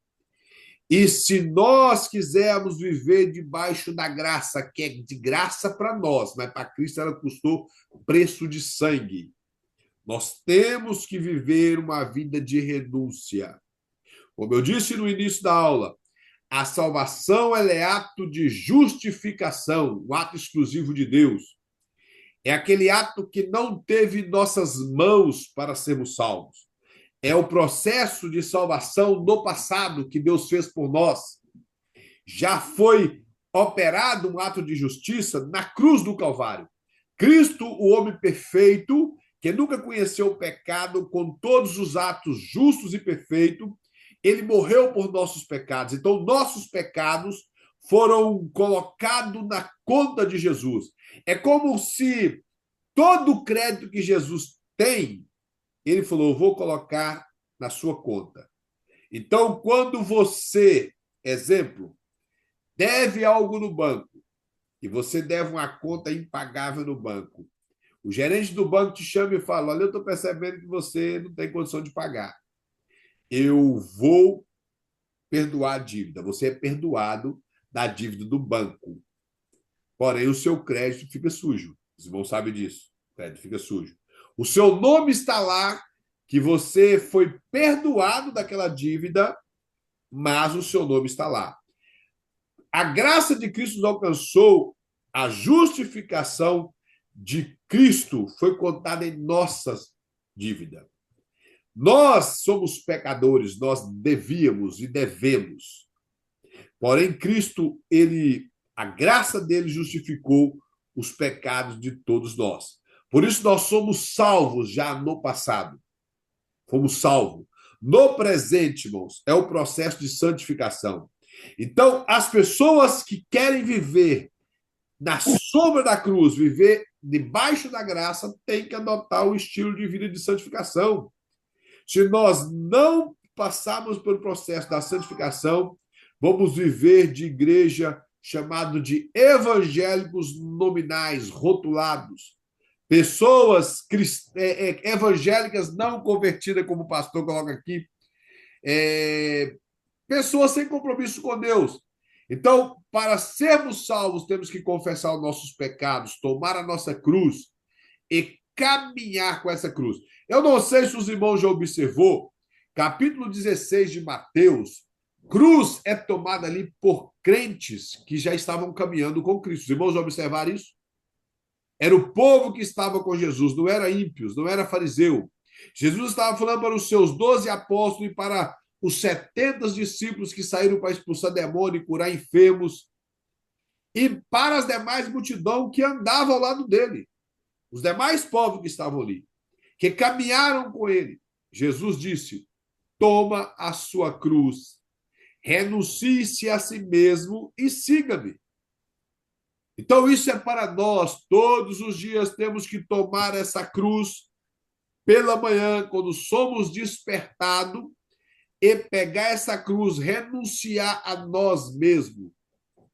E se nós quisermos viver debaixo da graça, que é de graça para nós, mas para Cristo ela custou preço de sangue. Nós temos que viver uma vida de renúncia. Como eu disse no início da aula, a salvação ela é ato de justificação, o ato exclusivo de Deus. É aquele ato que não teve nossas mãos para sermos salvos. É o processo de salvação do passado que Deus fez por nós. Já foi operado um ato de justiça na cruz do Calvário. Cristo, o homem perfeito, que nunca conheceu o pecado, com todos os atos justos e perfeitos, ele morreu por nossos pecados. Então, nossos pecados foram colocados na conta de Jesus. É como se todo o crédito que Jesus tem, ele falou: eu vou colocar na sua conta. Então, quando você, exemplo, deve algo no banco e você deve uma conta impagável no banco, o gerente do banco te chama e fala: olha, eu estou percebendo que você não tem condição de pagar. Eu vou perdoar a dívida. Você é perdoado da dívida do banco. Porém, o seu crédito fica sujo. Os irmãos sabem disso. O crédito fica sujo. O seu nome está lá, que você foi perdoado daquela dívida, mas o seu nome está lá. A graça de Cristo nos alcançou, a justificação de Cristo foi contada em nossas dívidas. Nós somos pecadores, nós devíamos e devemos. Porém, Cristo, a graça dele justificou os pecados de todos nós. Por isso, nós somos salvos já no passado. Fomos salvos. No presente, irmãos, é o processo de santificação. Então, as pessoas que querem viver na sombra da cruz, viver debaixo da graça, têm que adotar o estilo de vida de santificação. Se nós não passarmos pelo processo da santificação, vamos viver de igreja chamado de evangélicos nominais, rotulados. Pessoas evangélicas não convertidas, como o pastor coloca aqui, pessoas sem compromisso com Deus. Então, para sermos salvos, temos que confessar os nossos pecados, tomar a nossa cruz e caminhar com essa cruz. Eu não sei se os irmãos já observou, capítulo 16 de Mateus, cruz é tomada ali por crentes que já estavam caminhando com Cristo. Os irmãos já observaram isso? Era o povo que estava com Jesus, não era ímpios, não era fariseu. Jesus estava falando para os seus 12 apóstolos e para os 70 discípulos que saíram para expulsar demônio e curar enfermos, e para as demais multidão que andava ao lado dele, os demais povos que estavam ali, que caminharam com ele. Jesus disse: toma a sua cruz, renuncie-se a si mesmo e siga-me. Então, isso é para nós. Todos os dias temos que tomar essa cruz pela manhã, quando somos despertados, e pegar essa cruz, renunciar a nós mesmos,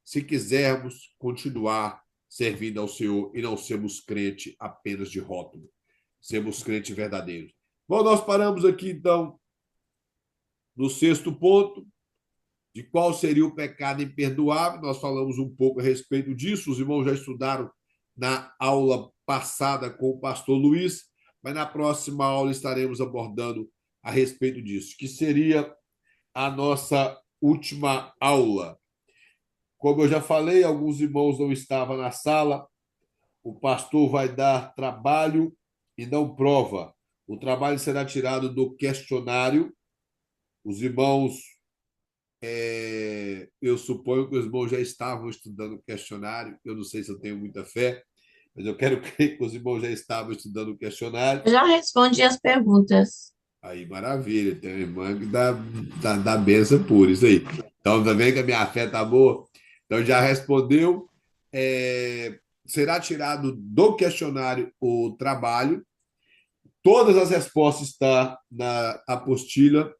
se quisermos continuar servindo ao Senhor e não sermos crente apenas de rótulo, sermos crentes verdadeiros. Bom, nós paramos aqui, então, no sexto ponto, de qual seria o pecado imperdoável. Nós falamos um pouco a respeito disso, os irmãos já estudaram na aula passada com o pastor Luiz, mas na próxima aula estaremos abordando a respeito disso, que seria a nossa última aula. Como eu já falei, alguns irmãos não estavam na sala, o pastor vai dar trabalho e não prova. O trabalho será tirado do questionário. Os irmãos, eu suponho que os irmãos já estavam estudando o questionário. Eu não sei se eu tenho muita fé, mas eu quero crer que os irmãos já estavam estudando o questionário. Eu já respondi as perguntas. Aí, maravilha, tem uma irmã que dá benção por isso aí. Então, tá vendo que a minha fé tá boa? Então, já respondeu. Será tirado do questionário o trabalho. Todas as respostas estão na apostila.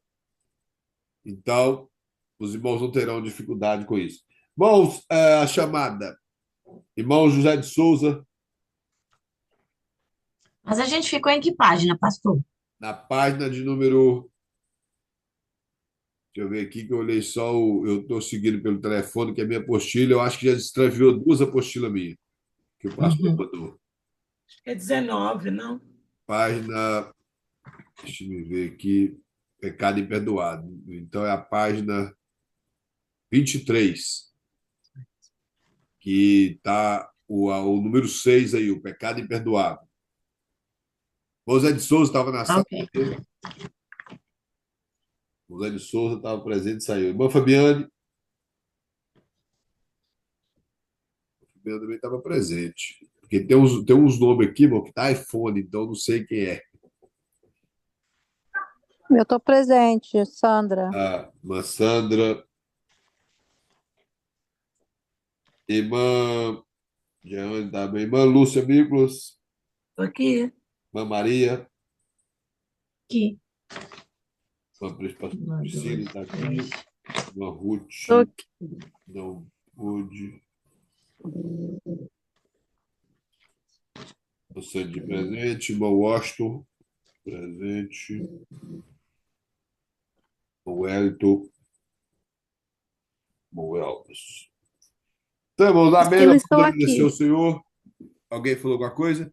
Então, os irmãos não terão dificuldade com isso. Irmãos, a chamada. Irmão José de Souza, Mas a gente ficou em que página, pastor? na página de número. Deixa eu ver aqui que eu olhei só o. Eu estou seguindo pelo telefone, que é a minha apostila. Eu acho que já extraviou duas apostilas minhas, que o pastor Uhum. mandou. É 19, não? Página. Deixa eu ver aqui. Pecado imperdoado. Então é a página 23 que está o número 6 aí, o pecado imperdoável. O José de Souza estava na sala. Ok. O José de Souza estava presente e saiu. Irmã Fabiane. A Fabiane também estava presente. Porque tem uns nomes aqui, irmão, que tá iPhone, então não sei quem é. Eu estou presente, Sandra. A irmã Sandra, irmã, irmã Lúcia Miklos, Tô aqui. irmã Maria, Aqui. irmã Uma, Priscila duas, está três. aqui, irmã Ruth, Tô aqui. não pude, você de presente, irmã Washington, presente, irmão Wellington, irmão Welps. Então, irmãos, amém, Priscila, vamos estou agradecer ao aqui. Senhor. Alguém falou alguma coisa?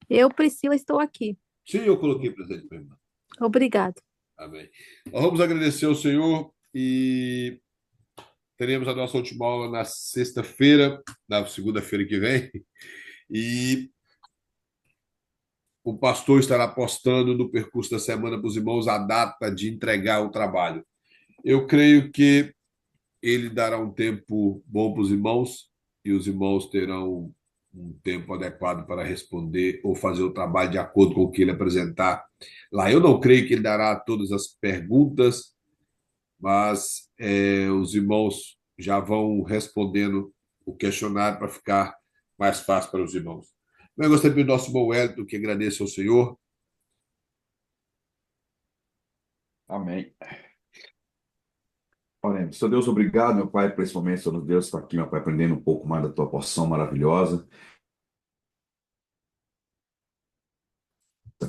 Eu, Priscila, estou aqui. Sim, eu coloquei presente para a irmã. Obrigado. Amém. Nós vamos agradecer ao Senhor e teremos a nossa última aula na sexta-feira, na segunda-feira que vem, e o pastor estará postando no percurso da semana para os irmãos a data de entregar o trabalho. Eu creio que ele dará um tempo bom para os irmãos e os irmãos terão um tempo adequado para responder ou fazer o trabalho de acordo com o que ele apresentar lá. Eu não creio que ele dará todas as perguntas, mas os irmãos já vão respondendo o questionário para ficar mais fácil para os irmãos. Eu gostaria do nosso irmão Wellington, que agradeço ao Senhor. Amém. Oremos. Senhor Deus, obrigado, meu Pai, por esse momento, Senhor Deus, está aqui, meu Pai, aprendendo um pouco mais da tua porção maravilhosa.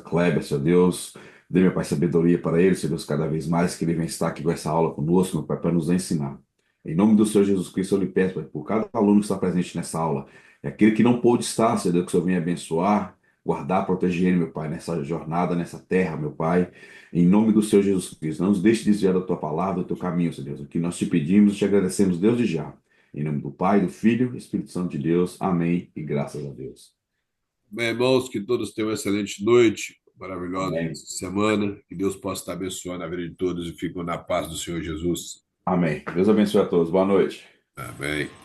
Kleber, Senhor Deus, dê, meu Pai, sabedoria para ele, Senhor Deus, cada vez mais que ele vem estar aqui com essa aula conosco, meu Pai, para nos ensinar. Em nome do Senhor Jesus Cristo, eu lhe peço, Pai, por cada aluno que está presente nessa aula, e aquele que não pôde estar, Senhor Deus, que o Senhor venha abençoar, guardar, proteger ele, meu Pai, nessa jornada, nessa terra, meu Pai, em nome do Senhor Jesus Cristo. Não nos deixe desviar da tua palavra, do teu caminho, Senhor Deus. O que nós te pedimos e te agradecemos desde já. Em nome do Pai, do Filho e Espírito Santo de Deus. Amém e graças a Deus. Meus irmãos, que todos tenham uma excelente noite, maravilhosa Amém. semana, que Deus possa estar abençoando a vida de todos e fiquem na paz do Senhor Jesus. Amém. Deus abençoe a todos. Boa noite. Amém.